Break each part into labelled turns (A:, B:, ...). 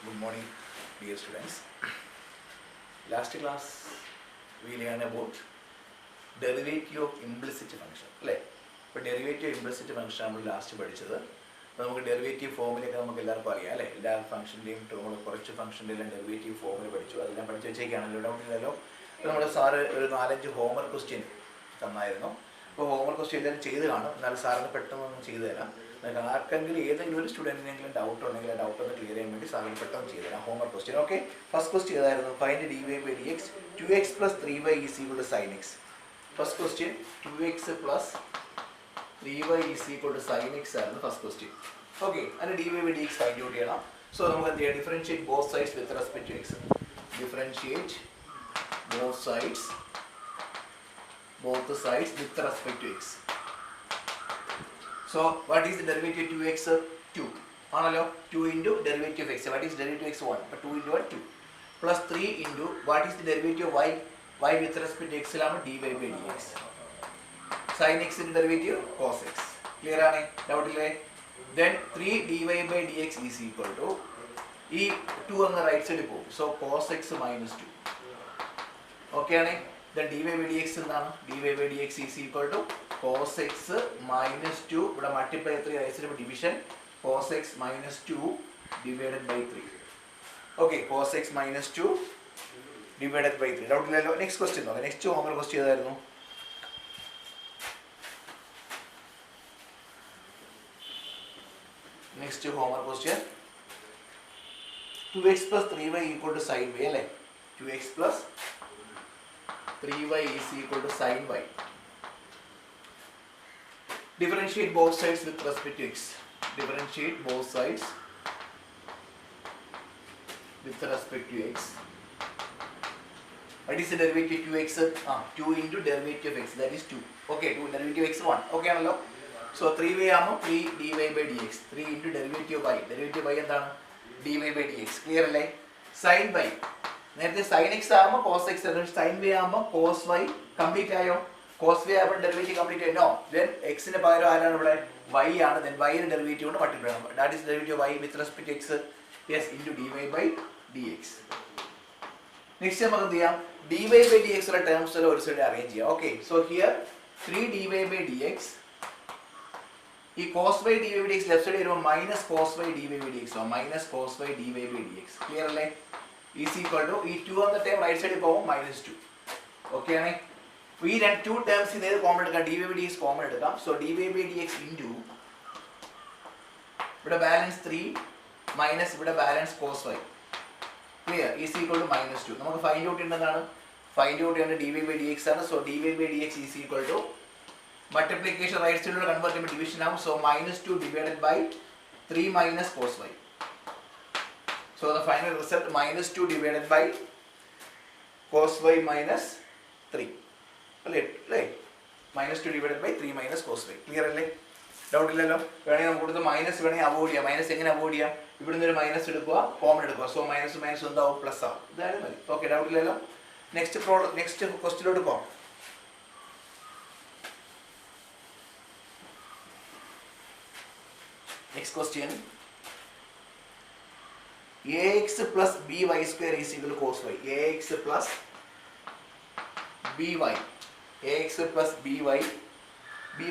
A: Good morning, dear students. Last class we learned about derivative of implicit function. അല്ലേ? ഇപ്പോൾ derivative implicit function നമ്മൾ last പഠിച്ചത്. അപ്പോൾ നമുക്ക് ഡെറിവേറ്റീവ് ഫോമിലൊക്കെ നമുക്ക് എല്ലാവർക്കും അറിയാം അല്ലേ? എല്ലാ ഫംഗ്ഷൻ്റെയും നമ്മൾ കുറച്ച് ഫംഗ്ഷൻ്റെ എല്ലാം ഡെറിവേറ്റീവ് ഫോമിൽ പഠിച്ചു. അതെല്ലാം പഠിച്ച് വെച്ചേക്കാണല്ലോ, ഡൗട്ടില്ലല്ലോ. അപ്പോൾ നമ്മുടെ സാറ് ഒരു 4-5 ഹോംവർക്ക് ക്വസ്റ്റ്യൻ തന്നായിരുന്നു. അപ്പോൾ ഹോംവർക്ക് ക്വസ്റ്റ്യൻ എല്ലാവരും ചെയ്ത് കാണും. എന്നാൽ സാറിന് പെട്ടെന്നൊന്നും ചെയ്തു തരാം. ആർക്കെങ്കിലും ഏതെങ്കിലും ഒരു സ്റ്റുഡൻറ്റിനെങ്കിലും ഡൗട്ട് ഉണ്ടെങ്കിൽ ആ ഡൗട്ട് ഒന്ന് ക്ലിയർ ചെയ്യാൻ വേണ്ടി സാറിന് പെട്ടെന്ന് ചെയ്തു തരാം. Homework question. Okay, first question ഏതായിരുന്നു? Find dy/dx 2x + 3y = sin x. First question 2x + 3y = sin x ആയിരുന്നു ഫസ്റ്റ് ക്വസ്റ്റ്യൻ. ഓക്കെ, അതിന് dy/dx ഫൈൻഡ് ഔട്ട് ചെയ്യണം. സോ നമുക്ക് എന്ത് ചെയ്യാം? Differentiate both sides with respect to x. Differentiate both sides with respect to x. So what is the derivative of 2x? 2 ആണല്ലോ. 2 into derivative of x. What is derivative of x? 1. But 2 into 1 2 plus 3 into what is the derivative of y with respect to x ലാണ് dy/dx. sin x ന്റെ derivative cos x. Clear ആണ്? Doubt ഇല്ലേ? Then 3 dy/dx is equal to ഈ 2 അങ്ങ് right സൈഡിൽ പോകും. So cos x minus 2. Okay ആണ്. Then dy/dx എന്താണ്? dy/dx is equal to cos x minus 2. ഇവിടെ multiply 3 right side division cos x minus 2 divided by 3. Okay, cos x minus 2 divided by 3. Doubt ഇല്ലല്ലോ. Next question നോക്കാം. Next homework question ഏതായിരുന്നു? Next homework question 2x + 3y = sin y അല്ലേ? 2x + 3y = sin y. Differentiate both sides with respect to x. Differentiate both sides with respect to x. What is the derivative of 2x? 2 into derivative of x, that is 2. Okay, 2 derivative of x 1. Okay ആണല്ലോ. So 3y ആകുമ്പോൾ 3 dy/dx. 3 into derivative of y. Derivative of y എന്താണ്? dy/dx. Clear അല്ലേ? sin y. നേരത്തെ sin x ആകുമ്പോൾ cos x ആണ്. sin y ആകുമ്പോൾ cos y. Complete ആയോ? cos y ആകുമ്പോൾ ഡെറിവേറ്റീവ് കംപ്ലീറ്റ് ആയോ? നോ. then x ന്റെ പകരം ആരാണ് ഇവിടെ? y ആണ്. then y ന്റെ ഡെറിവേറ്റീവ് കൊണ്ട് മൾട്ടിപ്ലൈ ചെയ്യണം. that is derivative of y with respect to x. yes, into dy/dx. Next നമുക്ക് എന്ത് ചെയ്യാം? dy/dx ഉള്ള ടേംസ് ഒരു സൈഡ് അറേഞ്ച് ചെയ്യാം. ഓക്കെ, സോ ഹിയർ 3 dy/dx ഈ cos y dy/dx left side വരുമ്പോൾ മൈനസ് cos y dy/dx ആവും. Minus cos y dy/dx. Clear അല്ലേ? ഈസ് ഈക്വൽ ടു ഈ 2 എന്ന ടേം റൈറ്റ് സൈഡിൽ പോകും -2. ഓക്കെ ആണ്. ഈ 2 ടേംസ് ഇത് കോമൺ എടുക്കാം. dy/dx കോമൺ എടുക്കാം. സോ dy/dx ഇൻറ്റു ഇവിടെ ബാലൻസ് 3 മൈനസ് ഇവിടെ balance cos y. Clear? Is equal to -2. നമുക്ക് ഫൈൻഡ് ഔട്ട് ചെയ്യേണ്ടതാണ്. ഫൈൻഡ് ഔട്ട് ചെയ്യേണ്ട dy/dx ആണ്. So dy/dx is equal to multiplication right സൈഡിലൂടെ കൺവേർട്ട് ചെയ്യുമ്പോൾ ഡിവിഷൻ ആവും. So -2 divided by 3 minus cos y. So the final result -2 divided by cos y minus 3. അല്ലേ? -2 divided by 3 minus cos y. Clear അല്ലേ? Doubt ഇല്ലല്ലോ. വേണമെങ്കിൽ നമുക്ക് കൊടുത്ത് minus വേണമെങ്കിൽ അവോയ്ഡ് ചെയ്യാം. മൈനസ് എങ്ങനെ അവോയ്ഡ് ചെയ്യാം? ഇവിടുന്ന് ഒരു മൈനസ് എടുക്കുക, കോമൺ എടുക്കുക. സോ മൈനസ് എന്താവും? പ്ലസ് ആവും. ഇതായാലും മതി. ഓക്കെ, ഡൗട്ട് ഇല്ലല്ലോ. നെക്സ്റ്റ് ക്വസ്റ്റ്യനിലോട്ട് പോകാം. Next question. ax plus by square is equal to cos y. ax plus by. ax plus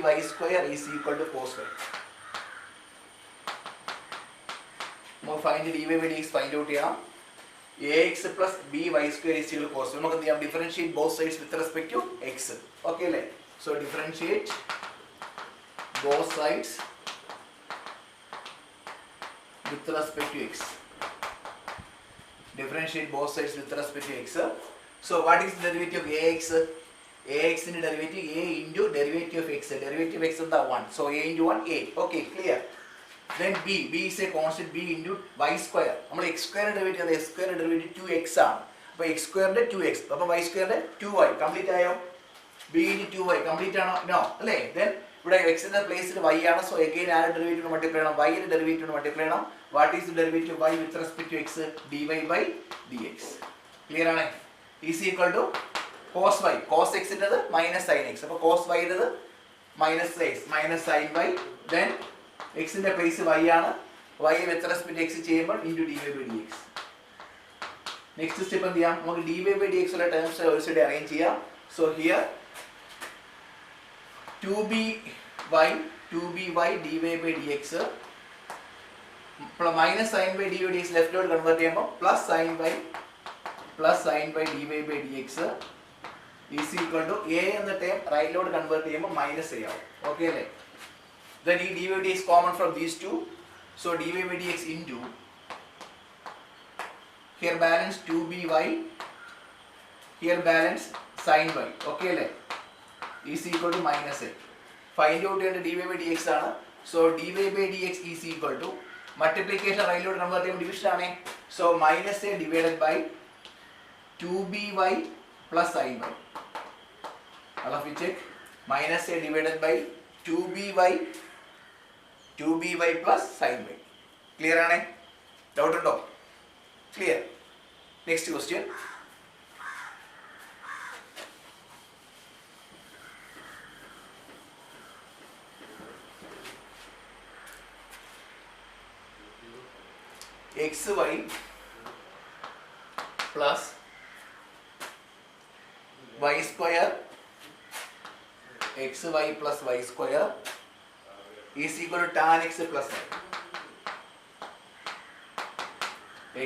A: by square is equal to cos y. നമുക്ക് find dy/dx find out ചെയ്യാം. ax plus by square is equal to cos y. നമുക്ക് എന്ത് ചെയ്യാം? differentiate both sides with respect to x. Okay അല്ലേ? So differentiate both sides with respect to x. Differentiate both sides with respect to x. So what is the derivative of ax? ax in derivative a into derivative of x. Derivative of x is the 1. So a into 1 a. Okay, clear. Then b is a constant. b into y square. നമ്മൾ x square derivative ആണ്. x square derivative 2x ആണ്. അപ്പോൾ x square ന്റെ 2x. അപ്പോൾ y square ന്റെ 2y. Complete ആയോ? b into 2y complete ആണോ? No അല്ലേ? then ഇവിടെ x ന്റെ പ്ലേസിൽ y ആണ്. സോ again ആരുടെ ഡെറിവേറ്റീവ് മൾട്ടിപ്ലൈ ചെയ്യണം? y ന്റെ ഡെറിവേറ്റീവ് മൾട്ടിപ്ലൈ ചെയ്യണം. What is the derivative of y with respect to x? dy/dx. Clear ആണ്? is equal to cos y. cos x ന്റേത് minus sin x. അപ്പോൾ cos y ന്റേത് minus sin y. then x ന്റെ place y ആണ്. y with respect to x ചെയ്യുമ്പോൾ into dy by dx. Next step എന്ത് ചെയ്യാം, നമുക്ക് dy by dx ഉള്ള terms ഒരു side arrange ചെയ്യാം. So here 2by dy by dx minus sin by dy by dx ലെഫ്റ്റിലോട്ട് convert ചെയ്യുമ്പോൾ plus sin by dy by dx is equal to a എന്ന term റൈറ്റിലോട്ട് convert ചെയ്യുമ്പോൾ minus a ആവും. Okay അല്ലേ? Then ഈ dy by dx common from these two. So dy by dx into here balance 2by, here balance sin y. Okay അല്ലേ? is equal to minus a. Find out ചെയ്യേണ്ട dy by dx ആണ്. So dy by dx is equal to multiplication റൈറ്റിലോട്ട് convert ചെയ്യുമ്പോൾ division ആണ്. So minus a divided by 2by plus sin y. All of you check. Minus a divided by 2by plus sin y. Clear ആണ്? Doubt ഉണ്ടോ? Clear. Next question. xy plus y square xy plus y square is equal to tan x plus y.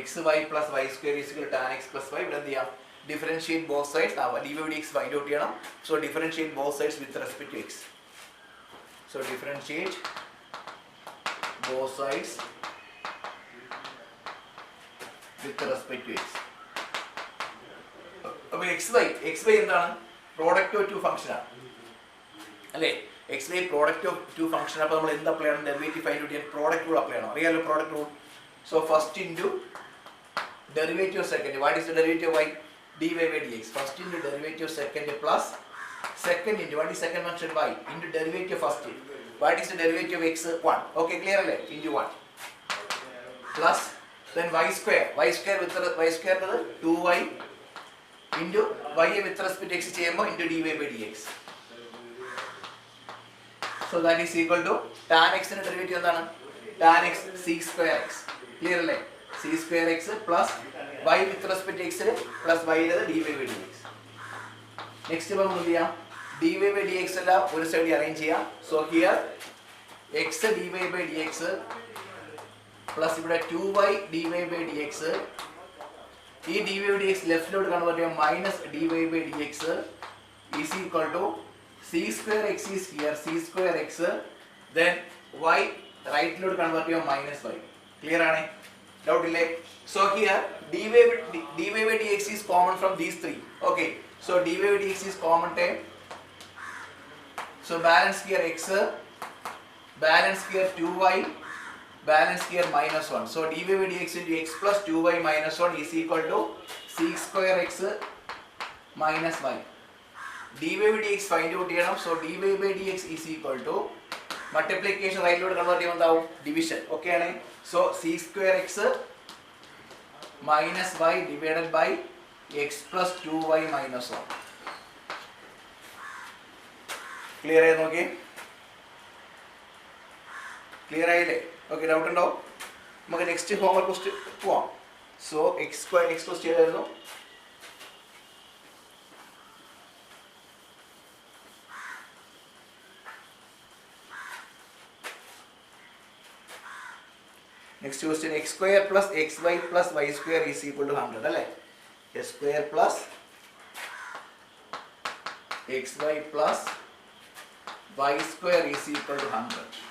A: xy plus y square is equal to tan x plus y. ഇവിടെ എന്ത് ചെയ്യാം, differentiate both sides. dy by dx find out ചെയ്യണം. So differentiate both sides with respect to x. So differentiate both sides with respect to x. അപ്പോൾ xy എന്താണ്, product of two function ആണ് അല്ലേ? xy product of two function. അപ്പോൾ നമ്മൾ എന്ത് apply ചെയ്യണം, derivative find out ചെയ്യാൻ പ്രോഡക്റ്റ് റൂൾ അപ്ലൈ ചെയ്യണം. അറിയാലോ product rule. So first into derivative second. What is the derivative y? dy by dx. First into derivative second plus second into what is second function y into derivative first. What is the derivative x? 1. Okay clear അല്ലേ? Into 1 plus then y square with y square എന്നത് 2y into y with respect to x ചെയ്യുമ്പോൾ into dy by dx. So that is equal to tan x ന്റെ derivative എന്താണ്? tan x sec square x. Clear അല്ലേ? sec square x plus y with respect to x plus y എന്നത് dy by dx. Next നമ്മൾ എന്ത് ചെയ്യാം, dy by dx എല്ലാം ഒരു സൈഡിൽ അറേഞ്ച് ചെയ്യാം. So here x dy by dx plus ഇവിടെ 2y dy by dx. ഈ dy by dx ലെഫ്റ്റിലോട്ട് കൺവേർട്ട് ചെയ്യാം, minus dy by dx is equal to c square x is here, c square x, then y റൈറ്റിലോട്ട് convert ചെയ്യാം minus y. Clear ആണ്? Doubt ഇല്ലേ? So here dy by dx is common from these three. Okay, so dy by dx is common term. So balance here x, balance here 2y, balance here minus 1. So dy by dx into x plus 2y minus 1 is equal to sec square x minus y. dy by dx find out ചെയ്യണം. So dy by dx is equal to multiplication റൈറ്റിലോട്ട് convert ചെയ്യുമ്പോൾ എന്താവും, division. Okay ആണ്? So sec square x minus y divided by x plus 2y minus 1. Clear ആയി നോക്കി? Clear ആയില്ലേ? Okay, doubt ഉണ്ടോ? നമുക്ക് നെക്സ്റ്റ് ഹോംവർക്ക് ക്വസ്റ്റ്യൻ പോവാം. സോ എക്സ് ക്വസ്റ്റ്യൻ ഏതായിരുന്നു? Next question x square plus x y plus y square is equal to 100 അല്ലേ? X square plus x y plus y square is equal to 100.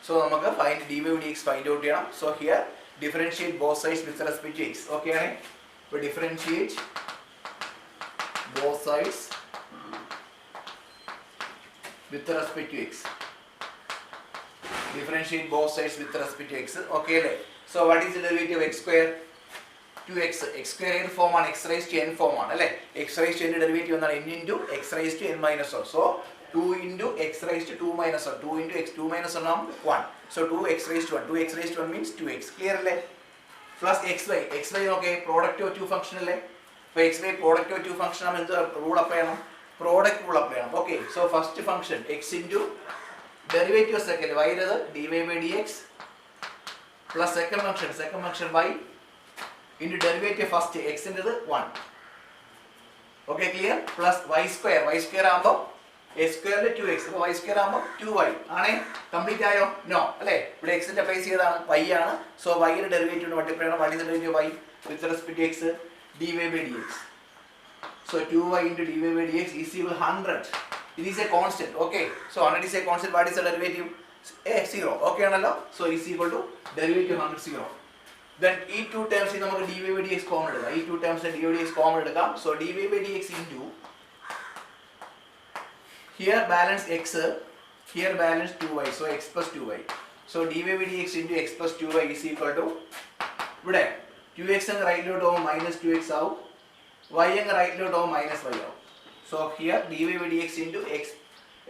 A: So നമുക്ക് find dy by dx find out ചെയ്യണം. So here differentiate both sides with respect to x. Okay ആണ്? അപ്പോൾ differentiate both sides with respect to x. Differentiate both sides with respect to x. Okay അല്ലേ? So what is the derivative of x square? 2x. x square ഏത് form ആണ്? x raised to n form ആണ് അല്ലേ? x raised to n derivative എന്താണ്? n into x raised to n minus 1. So 2 into x raised to 2 minus 1. 2 into x 2 minus 1 ആണ് 1. So 2x raised to 1. 2x raised to 1 means 2x. Clear അല്ലേ? Plus xy. xy നോക്കേ product of two function അല്ലേ? അപ്പോൾ xy product of two function ആകുമ്പോൾ എന്ത് rule apply ചെയ്യണം? Product rule apply ചെയ്യണം. Okay, so first function x into derivative second y എന്നത് dy by dx plus second function y into derivative first x into the 1. Okay, clear? Plus y square ആകുമ്പോൾ a square 2x, അപ്പോൾ y square ആകുമ്പോൾ 2y ആണേ. Complete ആയോ? No അല്ലേ? ഇവിടെ x ന്റെ place ചെയ്താണ് y ആണ്. സോ y യുടെ ഡെറിവേറ്റീവ് മൾട്ടിപ്ലൈ ചെയ്യണം. what is the derivative of y with respect to x? dy by dx. So 2y into dy by dx is equal to 100. It is a constant. Okay, so 100 is a constant. What is the derivative? 0. Okay ആണല്ലോ. So is equal to derivative 100 0. Then ഈ 2 terms നമുക്ക് dy by dx common എടുക്കാം. ഈ 2 terms dy by dx common എടുക്കാം. So dy by dx into here balance x, here balance 2y, so x plus 2y. So dy by dx into x plus 2y is equal to ഇവിടെ 2x അങ്ങ് റൈറ്റിലോട്ട് പോകുമ്പോൾ minus 2x ആവും, y അങ്ങ് റൈറ്റിലോട്ട് പോകുമ്പോൾ minus y ആവും. So here dy by dx into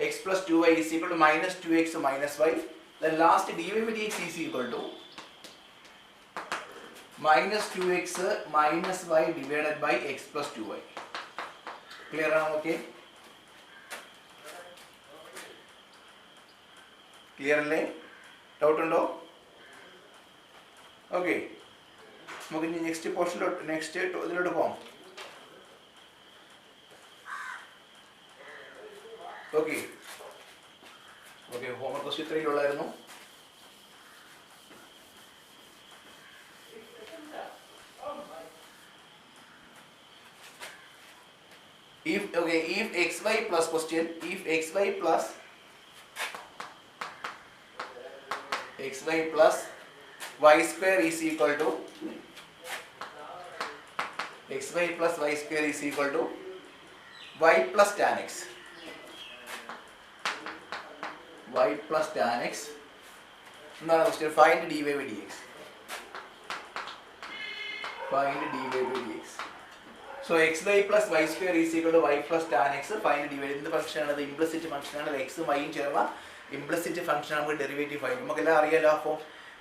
A: x plus 2y is equal to minus 2x minus y. Then last dy by dx is equal to minus 2x minus y divided by x plus 2y. Clear ആണോ? Okay, clear അല്ലേ? Doubt ഉണ്ടോ? Okay, നമുക്ക് ഇനി next പോർഷനിലോട്ട് ഇതിലോട്ട് പോകാം. Okay okay, homework question 3 ഉള്ളായിരുന്നു. If xy plus question, if xy plus y square is equal to xy plus y square is equal to y plus tan x. Y plus tan x. എന്താണ് question? Find dy by dx. Find dy by dx. So xy plus y square is equal to y plus tan x. Find dy. എന്ത് function ആണ്? ഇത് implicit function ആണ്. x ഉം y ഉം ചേർന്ന implicit function നമുക്ക് derivative find. നമുക്കെല്ലാം അറിയാലോ. അപ്പോൾ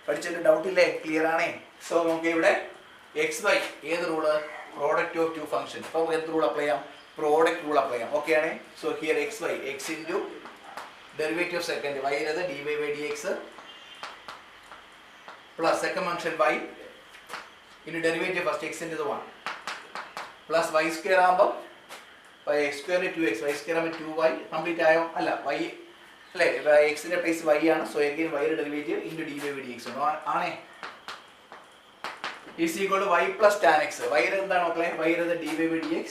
A: പഠിച്ചിട്ട് ഡൗട്ട് ഇല്ലേ? ക്ലിയർ ആണേ? സോ നമുക്ക് ഇവിടെ xy ഏത് rule? Product of two function. അപ്പോൾ എന്ത് റൂൾ അപ്ലൈ ചെയ്യാം? പ്രോഡക്റ്റ് റൂൾ അപ്ലൈ ചെയ്യാം. ഓക്കെ ആണേ? So here xy x into derivative of second y എന്നത് dy by dx plus second function y into derivative first x into 1 plus y square ആകുമ്പോൾ x square 2x, y square ആകുമ്പോൾ 2y. Complete ആയോ? അല്ല, y അല്ലേ? എക്സിന്റെ place y ആണ്. So again y യുടെ derivative into dy by dx ആണേ. Is equal to y plus tan x. y യുടെ എന്താണ് മക്കളെ? y യുടെ dy by dx.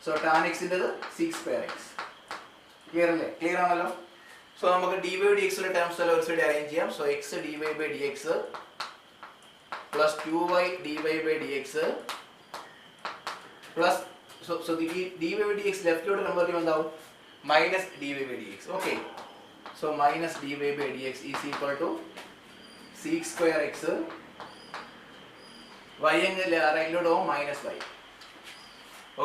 A: So tan x ൻ്റെത് sec square x. ക്ലിയർ അല്ലേ? ക്ലിയർ ആണല്ലോ. സോ നമുക്ക് dy by dx യുടെ ടേംസ് എല്ലാം ഒരു സൈഡ് അറേഞ്ച് ചെയ്യാം. So x dy by dx plus 2y dy by dx plus so dy by dx ലെഫ്റ്റിലോട്ട് convert ചെയ്യുമ്പോൾ എന്താവും? minus dy by dx. Okay, so minus dy by dx is equal to sec square x, y angle right lo minus y.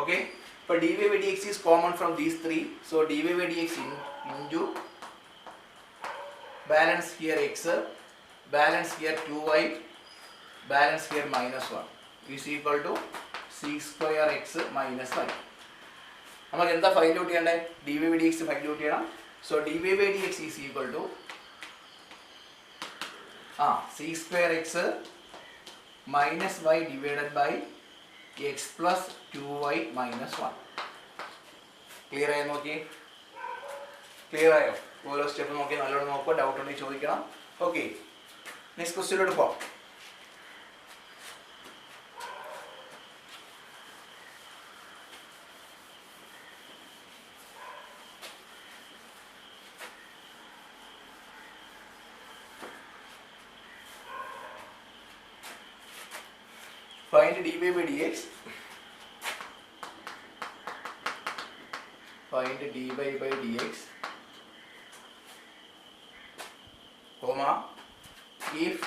A: Okay, but dy by dx is common from these three. So dy by dx into balance here x, balance here 2y, balance here minus 1 is equal to sec square x minus y. നമുക്ക് എന്താ find out ചെയ്യണ്ടേ? dy by dx find out ചെയ്യണം. So dy by dx is equal to sec square x minus y divided by x plus 2y minus 1. Clear ആയോ? നോക്കി, clear ആയോ? ഓരോ step നോക്കി നല്ലോണം നോക്കുക. ഡൗട്ട് ഉണ്ടെങ്കിൽ ചോദിക്കണം. ഓക്കെ, നെക്സ്റ്റ് ക്വസ്റ്റ്യനിലോട്ട് പോകാം. Find dy by dx. Find dy by dx, comma, if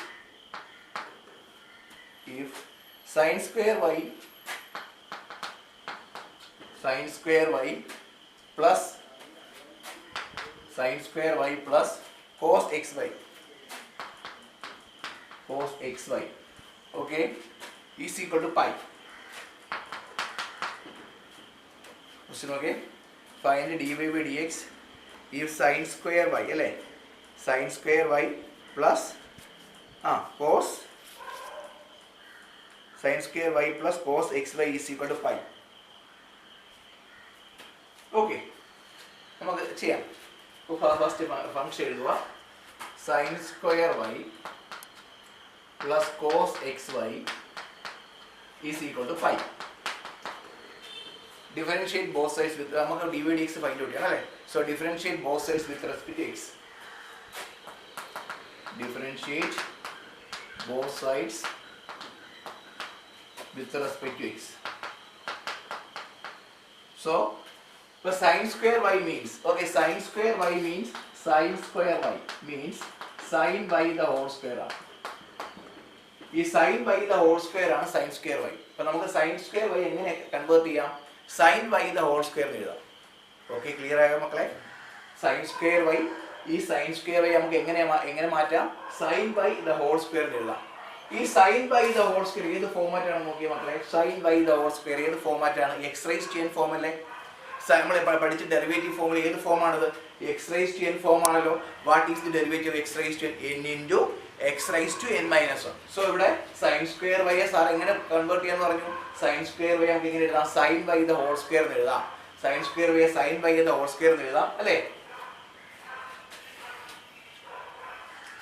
A: sin square y plus sin square y plus cos xy, okay, is equal to pi. Question okay? Find dy by dx if sin square y, sin square y plus cos sine square y plus cos x y is equal to pi. Okay, നമുക്ക് ചെയ്യാം. First function എഴുതുക. Sine square y plus cos x y is equal to pi. Differentiate both sides with, നമുക്ക് d y d x find out ചെയ്യണം അല്ലേ. So differentiate both sides with respect to x. Differentiate both sides with respect to x. So sin square y means, okay, sin square y means sin square y means sin y the whole square ആണ്. ഈ sin y the whole square ആണ് sin square y. അപ്പോൾ നമുക്ക് sin square y എങ്ങനെ convert ചെയ്യാം? sin y the whole square എഴുതാം. Okay, clear ആയോ മക്കളെ? sin square y, ഈ sin square y നമുക്ക് എങ്ങനെ മാറ്റാം? sin y the whole square എഴുതാം. ഈ sin y the whole square ഏത് ഫോമാറ്റ് ആണ് നോക്കിയ മക്കളെ? sin y the whole square ഏത് ഫോമാറ്റ് ആണ്? x raised to n form അല്ലേ? നമ്മൾ പഠിച്ച ഡെറിവേറ്റീവ് ഫോമിൽ ഏത് ഫോം ആണത്? x raised to n form ആണല്ലോ. What is the derivative x raised to n into x raised to n minus 1. So ഇവിടെ sin square y സാർ എങ്ങനെ convert ചെയ്യാന്ന് പറഞ്ഞു? sin square y നമുക്ക് എങ്ങനെ എഴുതാം? sin y the whole square എന്ന് എഴുതാം. sin square y sin y the whole square എന്ന് എഴുതാം അല്ലേ?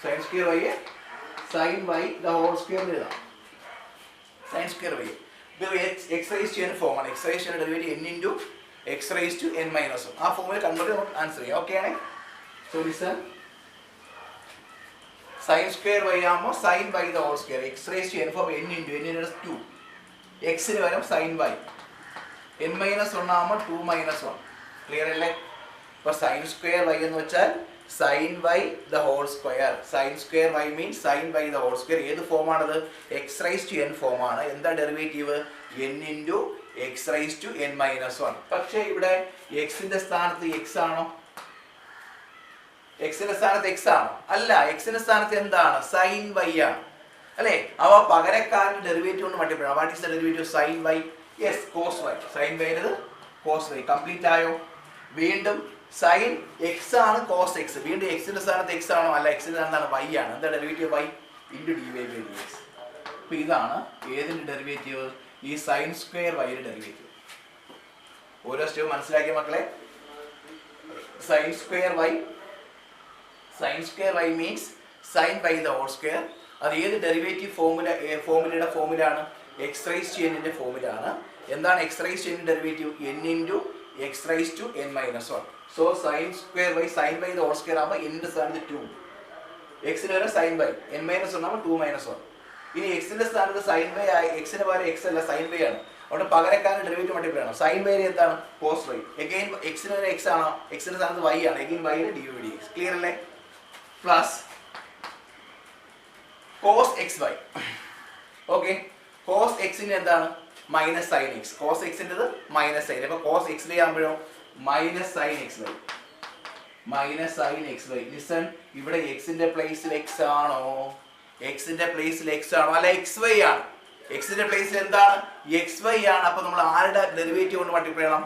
A: sin square y sin y the whole square എഴുതാം. sin square y ഇത് x raised to n form ആണ്. x raised to n derivative n into x raised to n minus 1. ആ ഫോമിൽ convert ചെയ്ത് നമുക്ക് ആൻസർ ചെയ്യാം. ഓക്കെ ആണ്. So listen, sin square y ആകുമ്പോൾ sin y the whole square, x raised to n form n into n minus 2, x ന് വരും sin y, n minus 1 ആകുമ്പോൾ 2 minus 1. ക്ലിയർ അല്ലേ? അപ്പോൾ sin square y എന്ന് വെച്ചാൽ sin y the whole square. sin square y means sin y the whole square. ഏത് ഫോമാണത്? x raised to n ഫോമാണ്. എന്താ derivative? n into x raised to n minus 1. പക്ഷേ ഇവിടെ x ന്റെ സ്ഥാനത്ത് x ആണോ? x ന്റെ സ്ഥാനത്ത് x ആണോ? അല്ല, x ന്റെ സ്ഥാനത്ത് എന്താണ്? sin y ആണ് അല്ലേ? അവ പകരക്കാരന്റെ ഡെറിവേറ്റീവ് കൊണ്ട് multiply. What is the derivative sin y? Yes, cos y. sin y എന്നത് cos y. കംപ്ലീറ്റ് ആയോ? വീണ്ടും sin x ആണ് cos x. വീണ്ടും x ന്റെ സ്ഥാനത്ത് x ആണോ? അല്ല, x ന്റെ എന്താണ്? y ആണ്. എന്താ derivative? y into dy by dx. അപ്പോൾ ഇതാണ് ഏതിന്റെ ഡെറിവേറ്റീവ്? ഈ sin square y യുടെ ഡെറിവേറ്റീവ്. ഓരോ സ്റ്റെപ്പ് മനസ്സിലാക്കിയ മക്കളെ. sin square y means sin y the whole square. അത് ഏത് ഡെറിവേറ്റീവ് ഫോമുലയുടെ ഫോമിലാണ്? x raised to n ന്റെ ഫോമിലാണ്. എന്താണ് x raised to n derivative? n into x raised to n minus 1. So sin square y sin y the whole square ആകുമ്പോൾ n ന്റെ സ്ഥാനത്ത് 2, x ന് വരെ sin y, n minus 1 ആകുമ്പോൾ 2 minus 1. ഇനി x ന്റെ സ്ഥാനത്ത് sin y ആയി, x ന് പകരം x അല്ല sin y ആണ്. അവിടെ പകരക്കാരൻ ഡെറിവേറ്റീവ് മൾട്ടിപ്ലൈ ആണ്. sin y എന്താണ്? cos y. അഗൈൻ x ന് വരെ x ആണോ? x ന്റെ സ്ഥാനത്ത് y ആണ്. അഗൈൻ y ന് dy by dx. ക്ലിയർ അല്ലേ? Plus cos xy. Okay, cos x ന് എന്താണ്? Minus sin x. cos x ൻ്റെത് മൈനസ് sin. അപ്പോൾ cos x y ആകുമ്പോഴോ minus sin xy. Minus sin xy. Listen, ഇവിടെ x ന്റെ പ്ലേസിൽ x ആണോ? x ന്റെ പ്ലേസിൽ x ആണോ? അല്ല, xy ആണ്. x ന്റെ പ്ലേസിൽ എന്താണ്? xy ആണ്. അപ്പോൾ നമ്മൾ ആരുടെ ഡെറിവേറ്റീവ് കൊണ്ട് മൾട്ടിപ്ലൈ ചെയ്യണം?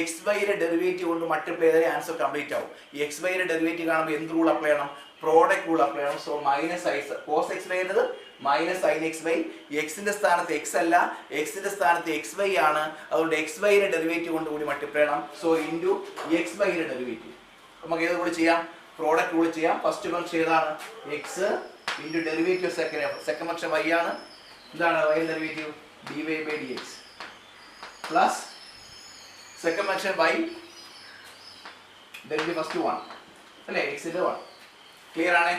A: xy യുടെ ഡെറിവേറ്റീവ് കൊണ്ട് മൾട്ടിപ്ലൈ ചെയ്താൽ ആൻസർ കംപ്ലീറ്റ് ആവും. xy യുടെ ഡെറിവേറ്റീവ് കാണുമ്പോൾ എന്ത് റൂൾ അപ്ലൈ ചെയ്യണം? പ്രോഡക്റ്റ് റൂൾ അപ്ലൈ ചെയ്യണം. സോ മൈനസ് cos xy എന്നത് മൈനസ് sin xy. x ന്റെ സ്ഥാനത്ത് x അല്ല, x ന്റെ സ്ഥാനത്ത് xy ആണ്. അതുകൊണ്ട് xy യുടെ ഡെറിവേറ്റീവ് കൊണ്ട് കൂടി മൾട്ടിപ്ലൈ ചെയ്യണം. സോ ഇൻറ്റു xy യുടെ ഡെറിവേറ്റീവ്. നമുക്ക് ഏത് കൂടി ചെയ്യാം? പ്രോഡക്റ്റ് റൂൾ ചെയ്യാം. ഫസ്റ്റ് ഫംഗ്ഷൻ ഏതാണ്? x into derivative second function y ആണ്. എന്താണ് y derivative? dy by dx plus second function y derivative first 1 അല്ലേ? x ന്റെ 1. ക്ലിയർ ആണ്?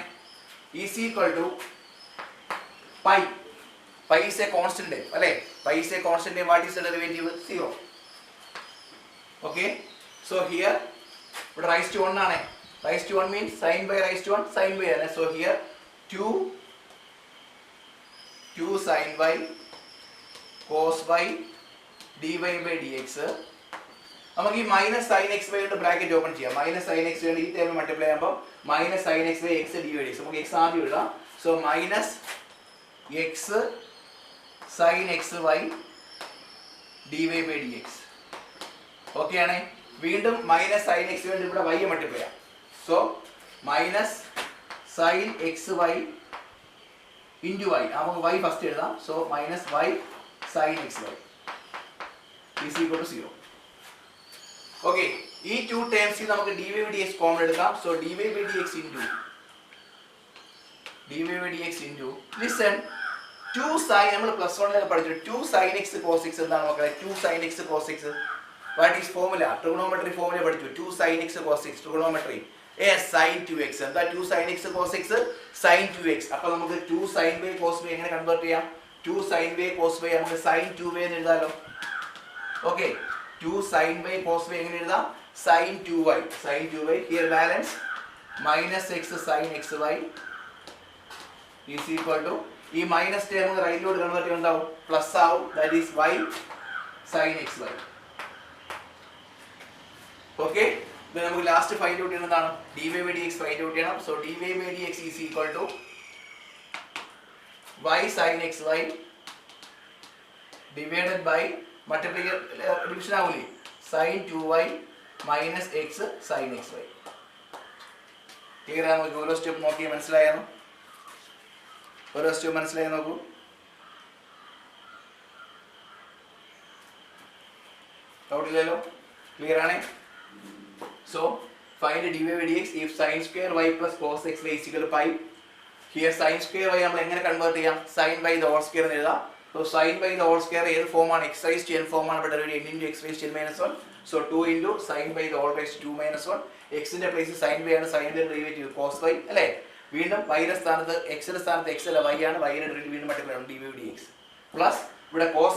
A: Is equal to pi. Pi is a constant name അല്ലേ? Pi is a constant name. What is the derivative? 0. Okay, so here ഇവിടെ raise to 1 ആണ്. Raise to 1 means sin by raise to 1 sin by ആണ്. so here 2 sin y cos y dy by dx. നമുക്ക് ഈ minus sin xy കൊണ്ട് bracket open ചെയ്യാം. Minus sin xy കൊണ്ട് ഈ term multiply ചെയ്യുമ്പോൾ minus sin xy x dy by dx. നമുക്ക് x ആദ്യം എഴുതാം. So minus x sin xy dy by dx. Okay ആണ്? വീണ്ടും മൈനസ് sin xy കൊണ്ട് ഇവിടെ y മൾട്ടിപ്ലൈ ചെയ്യാം. So minus sin xy into y. നമുക്ക് വൈ ഫസ്റ്റ് എഴുതാം. So minus y sine x y is equal to 0. Okay, ഈ 2 ടേംസിൽ നമുക്ക് d y by d x common എടുക്കാം. So d y by d x into listen 2 sine, നമ്മൾ plus 1 പഠിച്ചു 2 sine x cos x എന്താണ് മക്കളെ? 2 sine x cos x what is formula? Trigonometry formula പഠിച്ചു. 2 sine x cos x trigonometry sine 2x. എന്താ 2 sine x cos x? Sine 2x. അപ്പോൾ നമുക്ക് 2 sine y cos y എങ്ങനെ convert ചെയ്യാം? 2 sine y cos y നമുക്ക് sine 2y എന്ന് എഴുതാലോ. ഓക്കെ, 2 സൈൻ വൈ കോസ് വൈ എങ്ങനെ എഴുതാം? Sine 2y. Here balance minus x sine x y is equal to, ഈ മൈനസ് ടേം നമുക്ക് റൈറ്റിലോട്ട് കൺവേർട്ട് ചെയ്യുന്നുണ്ടാവും, പ്ലസ് ആവും. That is y sine x y. Okay, നമുക്ക് ലാസ്റ്റ് ഫൈൻഡ് ഔട്ട് ചെയ്യുന്നതാണ് d y by d x find out ചെയ്യണം. So d y by d x is equal to y sine x y divided by multiplication division ആവൂലേ, sine 2y minus x sine x y. Clear ആണോ? ഓരോ step നോക്കി മനസ്സിലായോ? ഓരോ step മനസ്സിലായി നോക്കൂ. ഡൗട്ടില്ലല്ലോ? ക്ലിയർ ആണേ? So find dy by dx if sin square y plus cos x y is equal to pi. Here sin square y നമ്മൾ എങ്ങനെ കൺവേർട്ട് ചെയ്യാം? sin by the whole square എന്ന് എഴുതാം. So sin by the whole square ഏത് ഫോമാണ്? x raised to n ഫോമാണ്. ഇവിടെ ഒരു n into x raised to n minus 1. So 2 into sin by the whole raised to 2 minus 1. x ന്റെ പ്ലേസിൽ sin y ആണ്, sin ന്റെ ഡെറിവേറ്റീവ് cos y അല്ലേ? വീണ്ടും y ന്റെ സ്ഥാനത്ത് x ന്റെ സ്ഥാനത്ത് x അല്ല y ആണ്, y ന്റെ ഡെറിവേറ്റീവ് വീണ്ടും മൾട്ടിപ്ലൈ ആണ് dy by dx പ്ലസ് ഇവിടെ cos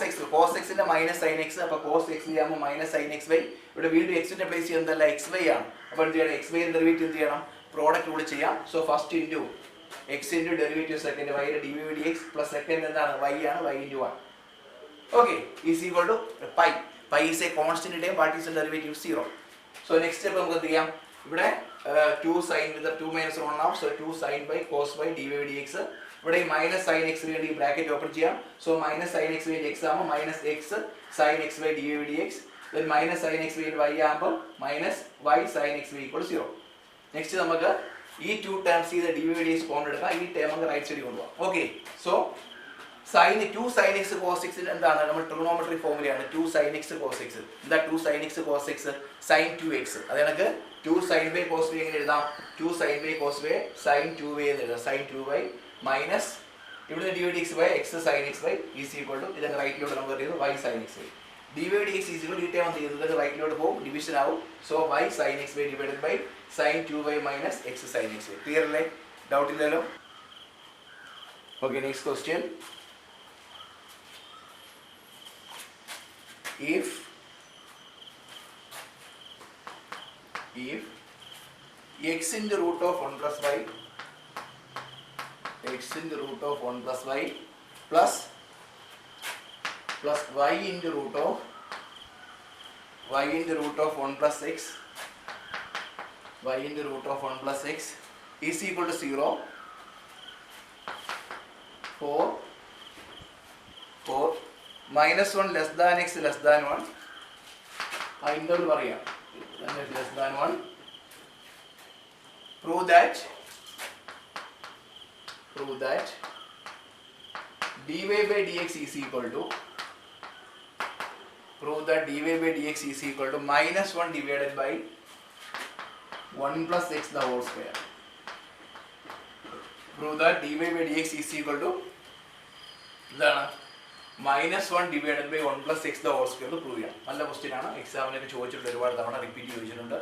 A: x ന്റെ മൈനസ് sin x. അപ്പോൾ cos x ചെയ്യുമ്പോൾ മൈനസ് sin x y. ഇവിടെ വീണ്ടും x ന്റെ പ്ലേസ് ചെയ്യുന്നതല്ല x y ആണ്. അപ്പോൾ എന്ത് ചെയ്യണം? x y ന്റെ ഡെറിവേറ്റീവ് എന്ത് ചെയ്യണം? പ്രോഡക്റ്റ് കൂടി ചെയ്യാം. So first into x into derivative second y ന്റെ dy by dx plus second എന്താണ്? y ആണ്, y into 1. Okay, is equal to pi. Pi is a constant time. What is the derivative? 0. So next step നമുക്ക് എന്ത് ചെയ്യാം? ഇവിടെ 2 sin with the 2 minus 1 ആവും. So 2 sin by cos y dy by dx. ഇവിടെ minus sine x വേണ്ടി bracket open ചെയ്യാം. So minus sine x വേണ്ടി x ആകുമ്പോൾ minus x sine x y d y d x. Minus sine x വേണ്ടി y ആകുമ്പോൾ minus y sine x y equal 0. Next നമുക്ക് ഈ 2 terms ചെയ്ത് d y d x common എടുക്കാം. ഈ term നമുക്ക് റൈറ്റ് സൈഡിൽ കൊണ്ടുപോകാം. Okay, so sine 2 sine x cos x എന്താണ്? നമ്മൾ ട്രിഗണോമെട്രി ഫോർമുലയാണ് 2 സൈൻ എക്സ് കോസ് എക്സ്. എന്താ 2 sine x cos x? Sine 2x. അത് കണക്ക് 2 സൈൻ വൈ കോസ് വൈ എങ്ങനെ എഴുതാം? 2 sine y cos y sine 2y എന്ന് എഴുതാം. സൈൻ 2y മൈനസ് ഇവിടുന്ന് d y d x by x sine x y is equal to ഇതൊക്കെ റൈറ്റിലോട്ട് convert ചെയ്ത് y sine x y. D y d x is equal to ഈ time ചെയ്യുന്നത് റൈറ്റിലോട്ട് പോകും, ഡിവിഷൻ ആവും. So y sine x y divided by sine 2y minus x sine x y. Clear അല്ലേ? Doubt ഇല്ലല്ലോ? Okay, next question. If x into root of 1 plus y plus y into root of 1 plus x is equal to 0 for minus 1 less than x less than 1. ആ interval പറയാം. less than 1. Prove that dy by dx is equal to minus 1 divided by 1 plus x the whole square. Prove that dy by dx is equal to എന്താണ്? Minus 1 divided by 1 plus x the whole square prove ചെയ്യണം. നല്ല question ആണ്, എക്സാമിനൊക്കെ ചോദിച്ചിട്ടുണ്ട്, ഒരുപാട് തവണ repeat ചോദിച്ചിട്ടുണ്ട്.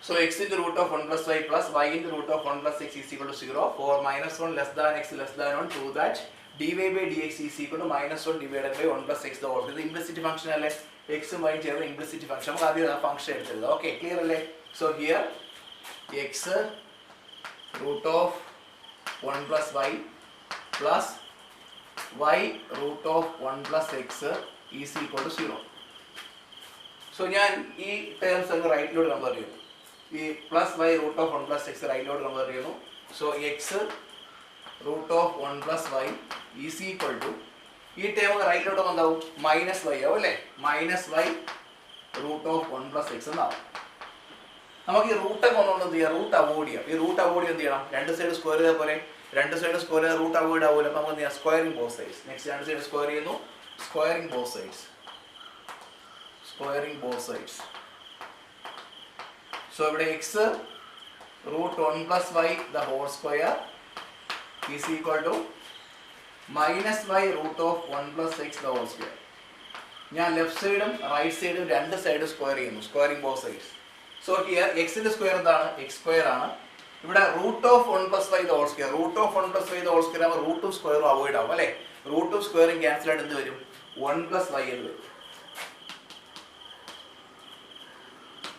A: So x into root of 1 plus y plus y into root of 1 plus x is equal to 0 for minus 1 less than x less than 1 prove that dy by dx is equal to minus 1 divided by 1 plus x the whole square. ഇത് implicit function അല്ലേ? എക്സും Y ചേർന്ന് implicit function. നമുക്ക് ആദ്യം ആ function എടുത്തത്. Okay, clear അല്ലേ? So here x root of 1 plus y plus y root of 1 plus x is equal to 0. So ഞാൻ ഈ ടേംസ് അങ്ങ് റൈറ്റിലോട്ട് കൺവേർട്ട് ചെയ്യുന്നു. ഈ plus y root of 1 plus x റൈറ്റിലോട്ട് കൺവേർട്ട് ചെയ്യുന്നു. So x root of 1 plus y is equal to ഈ term റൈറ്റിലോട്ട് എന്താവും? Minus y ആവും അല്ലേ? Minus y root of 1 plus x എന്നാവും. നമുക്ക് ഈ റൂട്ടൊക്കെ ഒന്നുകൊണ്ട് എന്ത് ചെയ്യാം? റൂട്ട് അവോയ്ഡ് ചെയ്യാം. ഈ റൂട്ട് അവോയ്ഡ് എന്ത് ചെയ്യണം? രണ്ട് സൈഡ് സ്ക്വയർ ചെയ്ത പോലെ രണ്ട് സൈഡ് സ്ക്വയർ ചെയ്താൽ റൂട്ട് അവോയ്ഡ് ആവില്ല. അപ്പോൾ നമുക്ക് സ്ക്വയറിംഗ് ബോത്ത് സൈഡ്സ്. നെക്സ്റ്റ് രണ്ട് സൈഡ് സ്ക്വയർ ചെയ്യുന്നു, squaring both sides, squaring both sides. So ഇവിടെ x root 1 plus y the whole square is equal to minus y root of 1 plus x the whole square. ഞാൻ left സൈഡും right സൈഡും രണ്ട് side square ചെയ്യുന്നു, squaring both sides. So here എക്സിന്റെ square എന്താണ്? X square ആണ്. ഇവിടെ root of 1 plus y the whole square, root of 1 plus y the whole square ആകുമ്പോൾ റൂട്ടും സ്ക്വയറും അവോയ്ഡ് ആവും അല്ലേ? റൂട്ടും സ്ക്വയറും ക്യാൻസൽ ആയിട്ട് എന്ത് വരും? 1 പ്ലസ് വൈ എന്ന് വരും.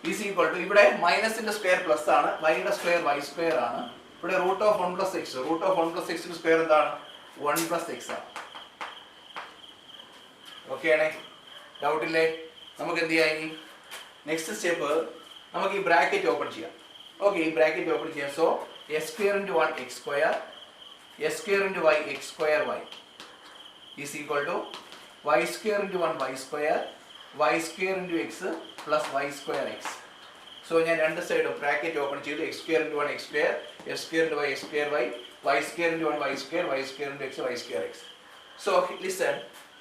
A: ഈസ് ഈക്വൽ ടു ഇവിടെ മൈനസിന്റെ സ്ക്വയർ പ്ലസ് ആണ്, വൈയുടെ സ്ക്വയർ വൈ സ്ക്വയർ ആണ്. ഇവിടെ root of 1 plus x, root of 1 plus എക്സിന്റെ സ്ക്വയർ എന്താണ്? 1 പ്ലസ് എക്സ് ആണ്. ഓക്കെ ആണേ? ഡൗട്ട് ഇല്ലേ? നമുക്ക് എന്ത് ചെയ്യാം? നെക്സ്റ്റ് സ്റ്റെപ്പ് നമുക്ക് ഈ ബ്രാക്കറ്റ് ഓപ്പൺ ചെയ്യാം. ഓക്കെ, ഈ ബ്രാക്കറ്റ് ഓപ്പൺ ചെയ്യാം. So s square into 1 x square, s square into y x square y is equal to y square into 1 y square, y square into x plus y square x. So ഞാൻ രണ്ട് സൈഡും bracket open ചെയ്തു. X square into 1 x square, s square into y x square y, y square into 1 y square, y square into x, y square x. So listen,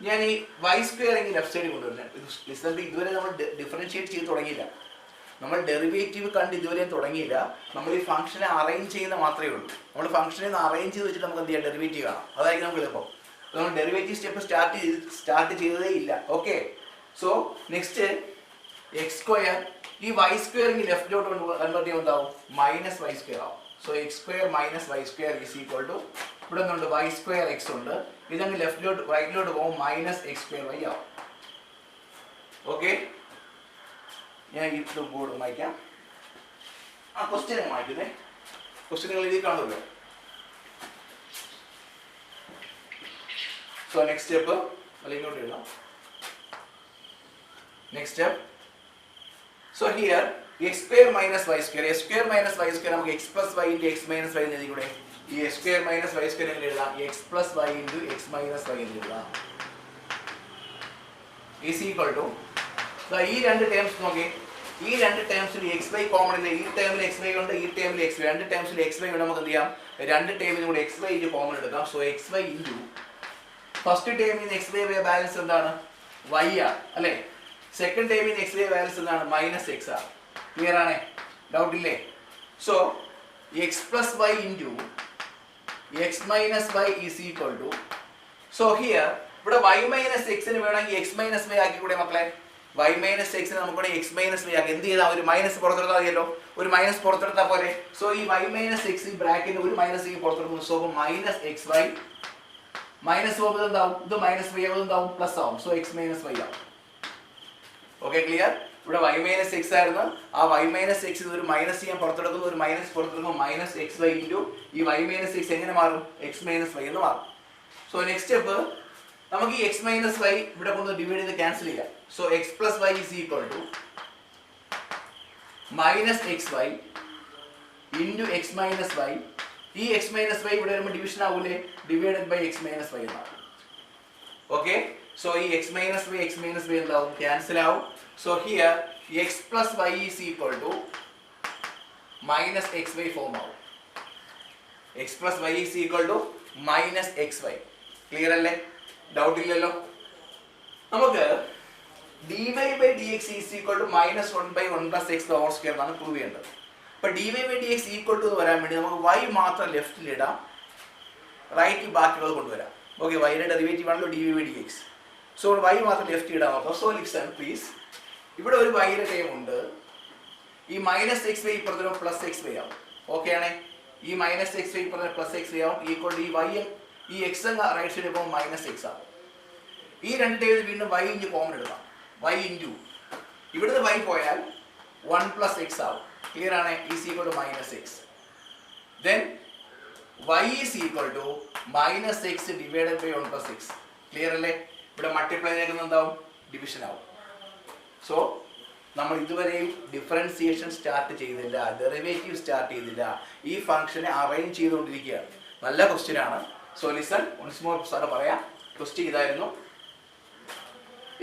A: ഞാൻ ഈ y square എങ്കിൽ left സൈഡിൽ കൊണ്ടുവരില്ല. Listen, ഇതുവരെ നമ്മൾ differentiate ചെയ്ത് തുടങ്ങിയില്ല, നമ്മൾ derivative കണ്ട് ഇതുവരെ തുടങ്ങിയില്ല. നമ്മൾ ഈ ഫംഗ്ഷനെ അറേഞ്ച് ചെയ്യുന്ന മാത്രമേ ഉള്ളൂ. നമ്മൾ ഫംഗ്ഷനെ അറേഞ്ച് ചെയ്ത് വെച്ചിട്ട് നമുക്ക് എന്ത് ചെയ്യാം? ഡെറിവേറ്റീവ് കാണാം. അതായിരിക്കും നമുക്ക് എളുപ്പം. നമ്മൾ ഡെറിവേറ്റീവ് സ്റ്റെപ്പ് സ്റ്റാർട്ട് ചെയ്തതേ ഇല്ല. Okay, so next x square, ഈ വൈ സ്ക്വയർ എങ്കിൽ ലെഫ്റ്റിലോട്ട് കൺവേർട്ട് ചെയ്യുമ്പോൾ എന്താവും? മൈനസ് വൈ സ്ക്വയർ ആവും. So x square minus y square is equal to ഇവിടെ നിന്നുണ്ട് വൈ സ്ക്വയർ എക്സ് ഉണ്ട്, ഇതങ്ങ് ലെഫ്റ്റിലോട്ട് റൈറ്റിലോട്ട് പോകുമ്പോൾ മൈനസ് എക്സ് സ്ക്വയർ വൈ ആവും. ഓക്കെ, ഞാൻ ഇത് ബോർഡ് വായിക്കാം. ആ ക്വസ്റ്റ്യൻ വായിക്കുന്നേ. ക്വസ്റ്റ്യൻ നിങ്ങൾ ഇതിൽ കാണുമല്ലോ. സോ നെക്സ്റ്റ് സ്റ്റെപ്പ് അല്ലെങ്കിൽ ഇങ്ങോട്ട് എഴുതാം. Next step, so here x square minus y square, x square minus y square നമുക്ക് x plus y into x minus y എന്ന് എഴുതിക്കൂടെ? ഈ x square minus y square എങ്ങനെ എഴുതാം? X plus y into x minus y എന്ന് എഴുതാം. Is equal to ഈ രണ്ട് ടേംസ് നോക്കി, ഈ രണ്ട് ടേംസിൽ എക്സ് വൈ കോമൺ ഇല്ല. ഈ ടേമിൽ എക്സ് വൈ ഉണ്ട്, ഈ ടേമിൽ എക്സ് വൈ, രണ്ട് ടേംസിൽ എക്സ് വൈ ഉണ്ട്. നമുക്ക് എന്ത് ചെയ്യാം? രണ്ട് ടേമിലും കൂടെ എക്സ് വൈ ഇൻറ്റു കോമൺ എടുക്കാം. So x y into first ടേമിൽ നിന്ന് എക്സ് വൈ ബാലൻസ് എന്താണ്? വൈ ആണ് അല്ലേ? സെക്കൻഡ് ടേമിൽ നിന്ന് എക്സ് വൈ ബാലൻസ് എന്താണ്? മൈനസ് എക്സ് ആണ്. ക്ലിയർ ആണേ? ഡൗട്ട് ഇല്ലേ? So x plus y into x minus y is equal to, so here ഇവിടെ വൈ മൈനസ് എക്സിന് വേണമെങ്കിൽ എക്സ് മൈനസ് വൈ ആക്കിക്കൂടെ മക്കളെ? വൈ മൈനസ് എക്സിന് നമുക്ക് എക്സ് മൈനസ് വൈ ആക്കി എന്ത് ചെയ്താൽ ഒരു മൈനസ് പുറത്തെടുത്താൽ മതിയല്ലോ, ഒരു മൈനസ് പുറത്തെടുത്താൽ പോലെ. സോ ഈ വൈ മൈനസ് എക്സ് ഈ ബ്രാക്കറ്റിൽ ഒരു മൈനസ് ഈ പുറത്തെടുക്കുന്നു. So minus x y minus പോകുമ്പോൾ എന്താവും? ഇത് മൈനസ് വൈ ആവും, എന്താവും? പ്ലസ് ആവും. സോ എക്സ് മൈനസ് വൈ ആവും. Okay, clear? ഇവിടെ വൈ മൈനസ് എക്സ് ആയിരുന്നു, ആ വൈ മൈനസ് എക്സ് ഒരു മൈനസ് ചെയ്യാൻ പുറത്തെടുക്കുന്നു, ഒരു മൈനസ് പുറത്തെടുക്കുമ്പോൾ മൈനസ് എക്സ് വൈ ഇൻറ്റു ഈ വൈ മൈനസ് എക്സ് എങ്ങനെ മാറും? എക്സ് മൈനസ് വൈ എന്ന് മാറും. സോ നെക്സ്റ്റ് സ്റ്റെപ്പ്, നമുക്ക് ഈ എക്സ് മൈനസ് വൈ ഇവിടെ കൊണ്ട് ഡിവൈഡ് ചെയ്ത് ക്യാൻസൽ ചെയ്യാം. So x plus y is equal to minus x y into x minus y. ഈ എക്സ് മൈനസ് വൈ ഇവിടെ വരുമ്പോൾ ഡിവിഷൻ ആവൂലേ? Divided by x minus y എന്നാണ്. ഓക്കെ, സോ ഈ എക്സ് മൈനസ് വൈ എന്താവും? ക്യാൻസൽ ആവും. So here x plus y is equal to minus x y form ആവും. X plus y is equal to minus x y. Clear അല്ലേ? Doubt ഇല്ലല്ലോ? നമുക്ക് dy by dx is equal to minus 1 by 1 plus x the whole square എന്നാണ് prove ചെയ്യേണ്ടത്. അപ്പോൾ dy by dx equal to എന്ന് വരാൻ വേണ്ടി നമുക്ക് y മാത്രം ലെഫ്റ്റിൽ ഇടാം, റൈറ്റ് ബാക്കിയുള്ളത് കൊണ്ടുവരാം. ഓക്കെ, വൈയുടെ ഡെറിവേറ്റീവ് ആണല്ലോ dy by dx. So y മാത്രം ലെഫ്റ്റ് ഇടാൻ നോക്കാം. സോ ലിസൺ പ്ലീസ്, ഇവിടെ ഒരു വൈയുടെ ടൈം ഉണ്ട്, ഈ മൈനസ് എക്സ് വൈ ഇപ്പുറത്ത് പ്ലസ് എക്സ് വൈ ആവും. ഓക്കെ ആണേ? ഈ മൈനസ് എക്സ് വൈ ഇപ്പുറത്ത് പ്ലസ് എക്സ് വൈ ആവും ഈക്വൽ ടു ഈ വൈ, ഈ എക്സ് റൈറ്റ് സൈഡിൽ പോകുമ്പോൾ മൈനസ് എക്സ് ആവും. ഈ രണ്ട് ടൈമിൽ വീണ്ടും വൈ ഇൻറ്റു കോമൺ എടുക്കാം. വൈ ഇൻറ്റു ഇവിടുന്ന് വൈ പോയാൽ 1 പ്ലസ് എക്സ് ആവും. ക്ലിയർ ആണ്? Is equal to minus x. Then y is equal to minus x divided by 1 plus X. Clear അല്ലേ? ഇവിടെ മൾട്ടിപ്ലൈ ചെയ്യുന്നത് എന്താവും? ഡിവിഷൻ ആവും. സോ നമ്മൾ ഇതുവരെയും ഡിഫറൻസിയേഷൻ സ്റ്റാർട്ട് ചെയ്തില്ല, ഡെറിവേറ്റീവ് സ്റ്റാർട്ട് ചെയ്തില്ല, ഈ ഫംഗ്ഷനെ അറേഞ്ച് ചെയ്തുകൊണ്ടിരിക്കുകയാണ്. നല്ല ക്വസ്റ്റ്യൻ ആണ്. So listen once more sir പറയാം. ക്വസ്റ്റ്യൻ ഇതായിരുന്നു,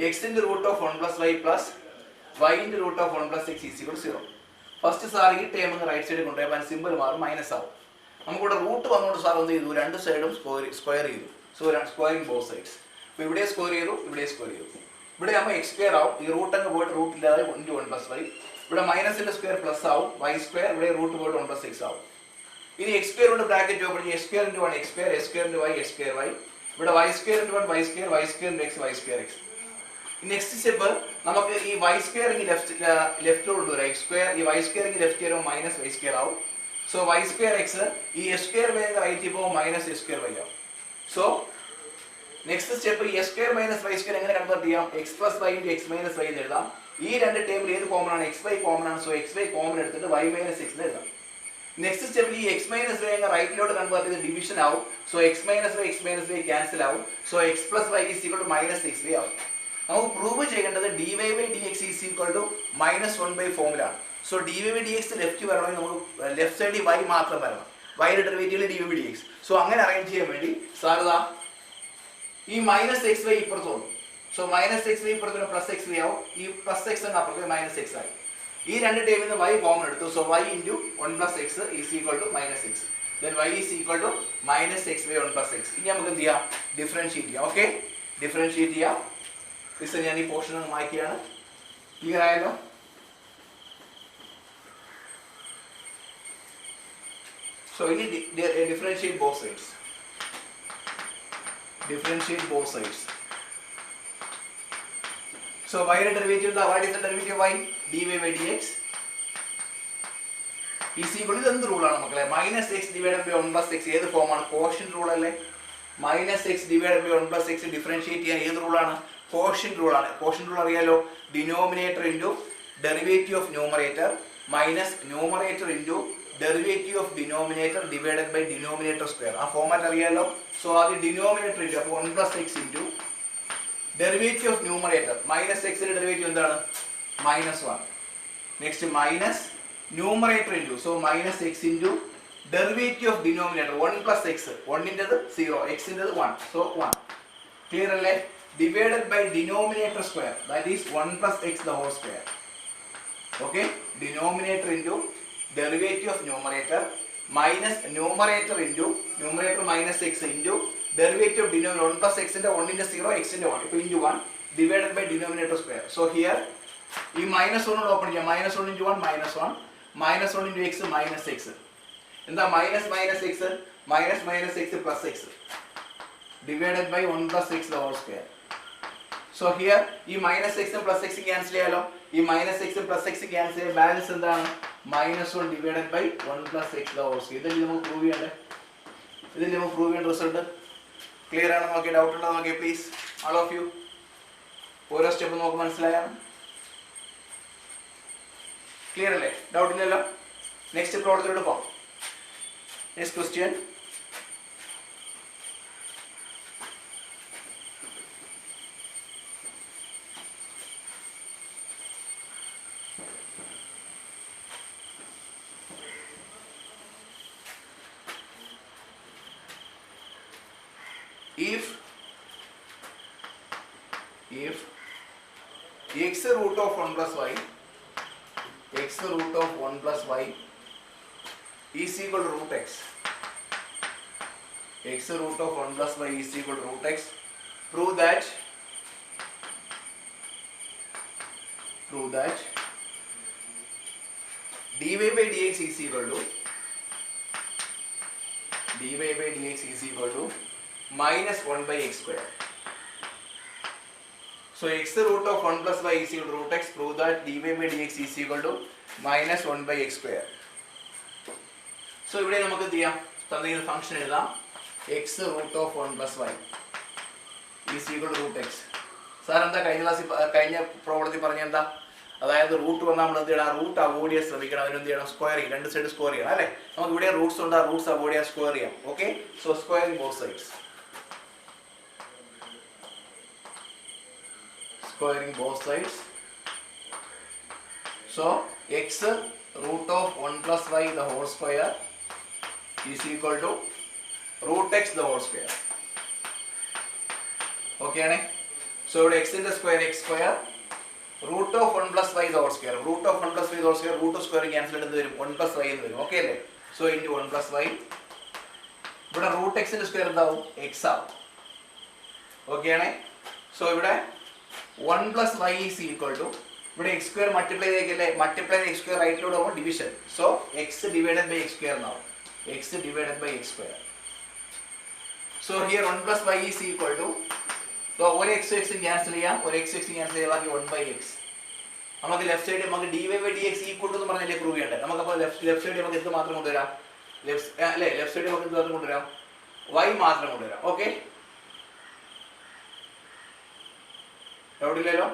A: എക്സിൻ്റെ root of 1 plus y plus വൈൻ്റെ root of 1 plus x is equal to 0. First sir ഈ ടേം റൈറ്റ് സൈഡിൽ കൊണ്ടുപോയപ്പോൾ സിമ്പിൾ മാറും, മൈനസ് ആവും. നമുക്കിവിടെ റൂട്ട് വന്നുകൊണ്ട് സാർ എന്ത് ചെയ്തു, രണ്ട് സൈഡും സ്ക്വയർ ചെയ്തു. So squaring both sides. അപ്പോൾ ഇവിടെ സ്ക്വയർ ചെയ്തു, ഇവിടെ സ്ക്വയർ ചെയ്തു. ഇവിടെ ആകുമ്പോൾ എക്സ് സ്ക്വയർ ആവും, ഈ റൂട്ട് അങ്ങ് പോയിട്ട് റൂട്ട് ഇല്ലാതെ ഇൻറ്റു 1 + y. ഇവിടെ മൈനസിൻ്റെ സ്ക്വയർ പ്ലസ് ആവും, y സ്ക്വയർ, ഇവിടെ റൂട്ട് പോയിട്ട് 1 + x ആവും. ഇനി എക്സ് സ്ക്വയർ കൊണ്ട് ബ്രാക്കറ്റ് ഓപ്പൺ ചെയ്യും, x square × 1 x square, x square × y x square y. ഇവിടെ y square × 1 y square, y square × x y square x. Next step നമുക്ക് ഈ y സ്ക്വയർ ഇങ്ങ് ലെഫ്റ്റിലോട്ട് വരാം, x സ്ക്വയർ, ഈ y സ്ക്വയർ ഇങ്ങ് left വരുമ്പോൾ minus y square ആവും. So y square x, ഈ s സ്ക്വയർ റൈറ്റ് പോകുമ്പോൾ മൈനസ് s സ്ക്വയർ y ആവും. സോ നെക്സ്റ്റ് സ്റ്റെപ്പ് ഈ s square minus y square എങ്ങനെ കൺവേർട്ട് ചെയ്യാം, x + y × x - y എന്ന് എഴുതാം. ഈ രണ്ട് ടേബിൾ ഏത് കോമൺ ആണ്, xy കോമൺ ആണ്. സോ xy കോമൺ എടുത്തിട്ട് y - x എന്ന് എഴുതാം. നെക്സ്റ്റ് സ്റ്റെപ്പിൽ ഈ x - y അങ്ങ് റൈറ്റിലോട്ട് കൺവേർട്ട് ചെയ്ത് ഡിവിഷൻ ആവും. സോ x - y ക്യാൻസൽ ആവും. സോ x + y -6y ആവും. നമുക്ക് പ്രൂവ് ചെയ്യേണ്ടത് dy/dx -1 ഫോമില ആണ്. സോ dy/dx ലെഫ്റ്റ് വരണമെങ്കിൽ നമുക്ക് ലെഫ്റ്റ് സൈഡിൽ y മാത്രം വരണം, y ഡെറിവേറ്റീവ് dy/dx. സോ അങ്ങനെ അറേഞ്ച് ചെയ്യാൻ വേണ്ടി സാർ ഇതാ ഈ -xy ഇപ്പുറത്ത് വന്നു. സോ -xy ഇപ്പുറത്ത് +xy ആവും, ഈ +x അങ്ങ് അപ്പുറത്ത് -x ആയി. ഈ രണ്ട് ടേമിൽ നിന്ന് y കോമൺ എടുത്തു. So y × 1 + x = -x. Then y = -x/1 + x. ഇനി നമുക്ക് എന്ത് ചെയ്യാം, ഡിഫറൻഷിയേറ്റ് ചെയ്യാം. ഓക്കെ, ഡിഫറൻഷിയേറ്റ് ചെയ്യാം. ഇത് ഞാൻ ഈ പോർഷൻ ഒന്ന് മാറ്റിയാണ്. ക്ലിയർ ആയല്ലോ? സോ ഇനി differentiate both sides. Differentiate both sides. So y derivative, what is the derivative of y? dy/dx is equal to എന്ത് റൂളാണ് മക്കളെ, -x / 1 + x. ഏത് ഫോമാണ്, കോഷ്യന്റ് റൂൾ അല്ലേ. -x / 1 + x ഡിഫറൻഷിയേറ്റ് ചെയ്യാൻ ഏത് റൂളാണ്, കോഷ്യന്റ് റൂളാണ്. കോഷ്യന്റ് റൂൾ അറിയാലോ, denominator into derivative of numerator minus numerator into derivative of denominator divided by denominator square. ആ ഫോമാറ്റ് അറിയാലോ. സോ ആദ്യം ഡിനോമിനേറ്റർ ഇൻറ്റു, അപ്പോൾ 1 + x into derivative of numerator -xന്റെ ഡെറിവേറ്റീവ് എന്താണ്, -1. Next minus numerator into, so -x into derivative of denominator 1 + x. 1ൻ്റെത് 0, x-ൻ്റെത് 1. So 1. Clear അല്ലേ? Divided by denominator square, that is 1 + x the whole square. Okay, denominator into derivative of numerator minus numerator into numerator -x into derivative of denominator 1 + x ന്റെ 1 ന്റെ 0 x ന്റെ 1 into 1 divided by denominator square. So here ഈ -1 open ചെയ്യാം, -1 into 1 -1 -1 into x -x. എന്താ -x -x plus x divided by 1 + x the whole square. So here ഈ -x plus x cancel ചെയ്യാലോ. ഈ -x plus x cancel ചെയ്യാൻ balance എന്താണ്, -1 divided by 1 + x the whole square. ഇതല്ലേ നമുക്ക് prove ചെയ്യണ്ടേ, ഇതില്ലേ നമുക്ക് പ്രൂവ് ചെയ്യേണ്ട റിസൾട്ട്. ക്ലിയർ ആണോ? നോക്കിയ ഡൗട്ട് ഉണ്ടോ നോക്കിയേ പ്ലീസ്, ആൾ ഓഫ് യു. ഓരോ സ്റ്റെപ്പ് നമുക്ക് മനസ്സിലായോ? ക്ലിയർ അല്ലേ? ഡൗട്ട് ഇല്ലല്ലോ? നെക്സ്റ്റ് പ്രോബ്ലത്തിലോട്ട് പോകാം. Next question. If x root of 1 + y is equal to root x. X root of 1 + y is equal to root x. Prove that dy/dx is equal to -1/x square. So x root of 1 + y is equal to root x. Prove that dy/dx is equal to -1/x square. So ഇവിടെ നമുക്ക് എന്ത് ചെയ്യാം, തന്നിരിക്കുന്ന function എഴുതാം. x root of 1 + y is equal to root x. Sir എന്താ കഴിഞ്ഞ പ്രോബ്ലത്തിൽ പറഞ്ഞ എന്താ, അതായത് റൂട്ട് വന്നാൽ നമ്മൾ എന്ത് ചെയ്യണം, റൂട്ട് അവോയ്ഡ് ചെയ്യാൻ ശ്രമിക്കണം. അതിന് എന്ത് ചെയ്യണം, സ്ക്വയർ ചെയ്യും, രണ്ട് സൈഡ് സ്ക്വയർ ചെയ്യണം അല്ലേ. നമുക്ക് ഇവിടെ റൂട്ട്സ് ഉണ്ട്, ആ റൂട്ട്സ് അവോയ്ഡ് ചെയ്യാൻ സ്ക്വയർ ചെയ്യാം. Okay, so squaring both sides. So x root of 1 + y the whole square is equal to root x the whole square. Okay ആണേ. സോ ഇവിടെ x ന്റെ square x square, root of 1 + y the whole square. root of 1 + y the whole square, root of square cancel ചെയ്ത് വരും, 1 + y എന്ന് വരും. Okay അല്ലേ? So into 1 + y ഇവിടെ root എക്സിന്റെ സ്ക്വയർ എന്താവും എക്സ് ആവും. ഓക്കെ ആണേ. സോ ഇവിടെ 1 + y ഈസ് ഈക്വൽ ടു ഇവിടെ എക്സ് സ്ക്വയർ മൾട്ടിപ്ലൈ ചെയ്തേക്കല്ലേ, മൾട്ടിപ്ലൈ എക്സ് സ്ക്വയർ റൈറ്റിലൂടെ ആവുമ്പോൾ division. So x divided by x square എന്നാവും, x divided by x square. So here 1 + y is equal to ഒരു x X cancel ചെയ്യാം, ഒരു x X cancel ചെയ്യാം, ബാക്കി 1/x. നമുക്ക് ലെഫ്റ്റ് സൈഡ് നമുക്ക് dy/dx ഈക്വൽ ടു എന്ന് പറഞ്ഞാലേ പ്രൂവ് ചെയ്യേണ്ടത്. നമുക്കപ്പോൾ ലെഫ്റ്റ് സൈഡ് നമുക്ക് എന്ത് മാത്രം കൊണ്ടുവരാം, ലെഫ്റ്റ് സൈഡ് നമുക്ക് എന്ത് മാത്രം കൊണ്ടുവരാം, y മാത്രം കൊണ്ടുവരാം. ഓക്കെ, എവിടെയില്ലല്ലോ.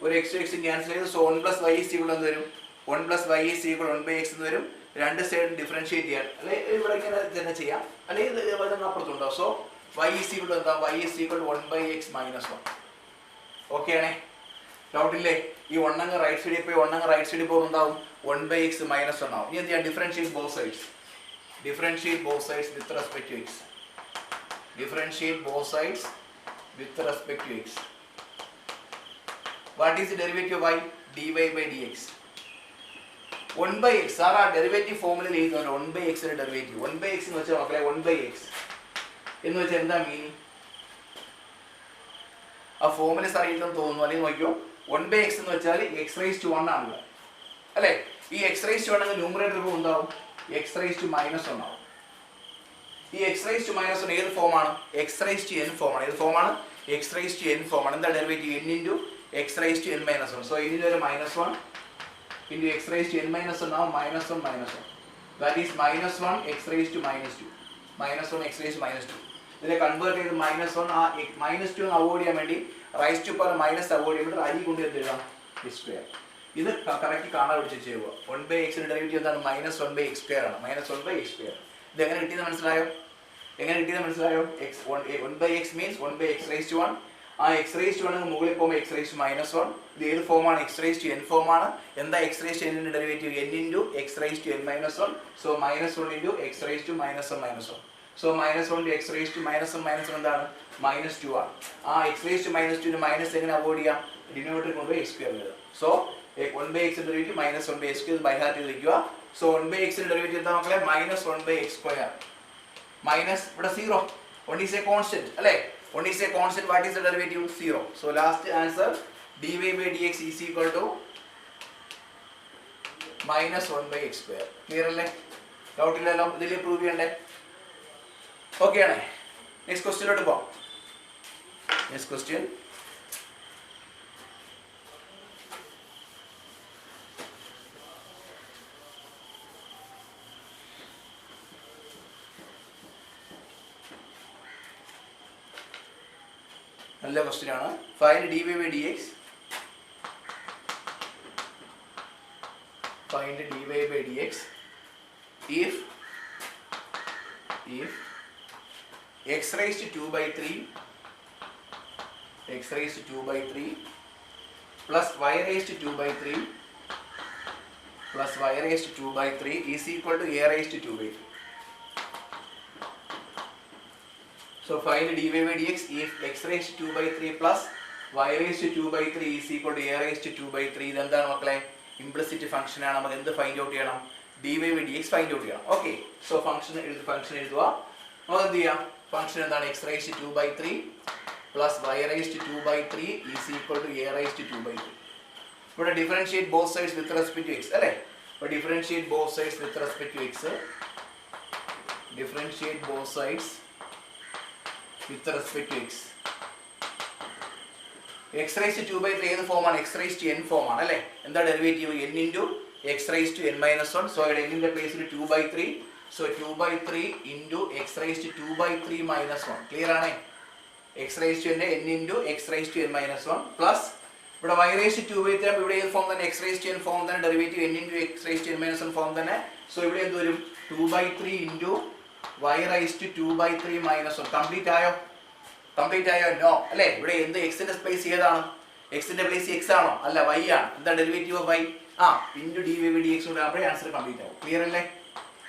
A: ഒരു എക്സ് എക്സ് ക്യാൻസൽ ചെയ്ത് സോ 1 + y ഈസ് ഈക്വൽ എന്ന് വരും, 1 + y ഈസ് ഈക്വൽ 1/x എന്ന് വരും. രണ്ട് സൈഡും ഡിഫറൻഷിയേറ്റ് ചെയ്യാൻ, അല്ലെങ്കിൽ ഇവിടെ ഇങ്ങനെ തന്നെ ചെയ്യാം, അല്ലെങ്കിൽ അപ്പുറത്തുണ്ടോ. സോ y ഈസ് ഈക്വൽ എന്താ, y is equal 1/x - 1. Okay ആണേ, ഡൗട്ടില്ലേ. ഈ 1 അങ്ങ് റൈറ്റ് സൈഡിൽ പോയി 1 അങ്ങ് റൈറ്റ് സൈഡിൽ പോകുമ്പോൾ എന്താവും 1/x - 1 ആവും. ഇനി എന്ത് ചെയ്യാം, differentiate both sides, differentiate both sides with respect to x, differentiate both sides with respect to x. What is the derivative y, dy/dx. 1/x ആ ഡെറിവേറ്റീവ് ഫോർമുലയിൽ എഴുതുന്നത് 1/x ന്റെ ഡെറിവേറ്റീവ്. 1/x എന്ന് വെച്ചാൽ മക്കളെ 1/x എന്ന് വെച്ചാൽ എന്താ മീനിങ്, ആ ഫോർമുല അറിയില്ലെന്ന് തോന്നുന്നു, അല്ലെങ്കിൽ നോക്കിയോ. 1/x എന്ന് വെച്ചാൽ x⁻1 ആണല്ലോ അല്ലേ. ഈ x⁻1 എന്ന ന്യൂമറേറ്റർ എന്താവും, x⁻1 ആവും. ഈ x⁻1 ഏത് ഫോമാണ്, x⁻n ഫോമാണ്. ഏത് ഫോമാണ്, x⁻n ഫോമാണ്. എന്താ ഡെറിവേറ്റീവ്, n × x⁻n-1. സോ ഇതിന്റെ ഒരു -1 × x⁻n-1 ആവും, -1 -1. That is -1 x⁻2 -1 x⁻2. ഇതിനെ കൺവേർട്ട് ചെയ്ത് -1 ആ -2 അവോയ്ഡ് ചെയ്യാൻ വേണ്ടി raise to power minus avoid ചെയ്യുമ്പോൾ അരി കൊണ്ട് എഴുതാം x². ഇത് കറക്റ്റ് കാണാൻ പിടിച്ച് ചെയ്യുക. 1/x ന്റെ ഡെറിവേറ്റീവ് എന്താണ്, -1/x² ആണ്, -1/x². ഇത് എങ്ങനെ കിട്ടിയെന്ന് മനസ്സിലായോ, എങ്ങനെ കിട്ടിയെന്ന് മനസ്സിലായോ. 1/x means 1/x⁻1. ആ x⁻1 മുകളിൽ പോകുമ്പോൾ x⁻1. ഇത് ഏത് ഫോമാണ്, x⁻n ഫോമാണ്. എന്താ x⁻n ന്റെ derivative, n × x⁻n-1. So -1 × x⁻1-1. So -1 × x⁻n-1 എന്താണ്, -2 ആണ്. ആ x⁻2 ന് മൈനസ് എങ്ങനെ അവോയ്ഡ് ചെയ്യാം, ഡിനോമിനേറ്റർ കൊണ്ടുപോയി x² എഴുതാം. സോ 1/x ന്റെ ഡെറിവേറ്റീവ് -1/x², ബൈ ഹാർട്ട് ചെയ്ത് വെക്കുക. സോ 1/x ന്റെ ഡെറിവേറ്റീവ് എന്താ മക്കളെ, -1/x². മൈനസ് ഇവിടെ 0, 1 ഈസ് എ കോൺസ്റ്റന്റ് അല്ലേ, 1 is a constant. What is the derivative, 0. So last answer dy/dx is equal to -1/x². Clear അല്ലേ, ഡൗട്ട് ഇല്ലല്ലോ. ഇതിൽ പ്രൂവ് ചെയ്യണ്ടേ. ഓക്കെ ആണേ. നെക്സ്റ്റ് ക്വസ്റ്റ്യനിലോട്ട് പോവാം. നെക്സ്റ്റ് ക്വസ്റ്റ്യൻ, നല്ല ക്വസ്റ്റ്യൻ ആണ്. Find dy/dx, find dy/dx if x⁻2/3 plus y⁻2/3 plus y⁻2/3 is equal to a⁻2/3. So find dy/dx if x⁻2/3 plus y⁻2/3 is equal to a⁻2/3. ഇതെന്താണ് മക്കളെ, implicit function ആണ്. നമുക്ക് എന്ത് find out ചെയ്യണം, dy/dx find out ചെയ്യണം. Okay, so function എഴുതുക. നമുക്ക് എന്ത് ചെയ്യാം, ഫംഗ്ഷൻ എന്താണ്, x⁻2/3 plus y⁻2/3 is equal to a⁻2/3. ഇവിടെ differentiate both sides with respect to x അല്ലേ. അപ്പോൾ differentiate both sides with respect to x, differentiate both sides with respect to x. x⁻2/3 ഏത് ഫോമാണ്, x⁻n ഫോമാണ് അല്ലേ. എന്താ derivative, n × x⁻n-1. So ഇവിടെ n ന്റെ പ്ലേസിൽ 2/3. So 2/3 × x⁻2/3 -1. ക്ലിയർ ആണേ. x⁻n n × x⁻n-1 പ്ലസ് ഇവിടെ y⁻2/3 ഇവിടെ ഏത് ഫോം തന്നെ, x⁻n ഫോം തന്നെ, ഡെറിവേറ്റീവ് n × x⁻n-1 ഫോം തന്നെ. സോ ഇവിടെ എന്ത് വരും, 2/3 × y⁻2/3 -1. കംപ്ലീറ്റ് ആയോ, കംപ്ലീറ്റ് ആയോ, നോ അല്ലേ. ഇവിടെ എന്ത്, എക്സിന്റെ സ്പേസ് ഏതാണ്, എക്സിന്റെ പ്ലേസ് x ആണോ, അല്ല y ആണ്. എന്താ ഡെറിവേറ്റീവ് ഓഫ് y, dy/dx കൂടെ ആകുമ്പോൾ ആൻസർ കംപ്ലീറ്റ് ആവും. ക്ലിയർ അല്ലേ.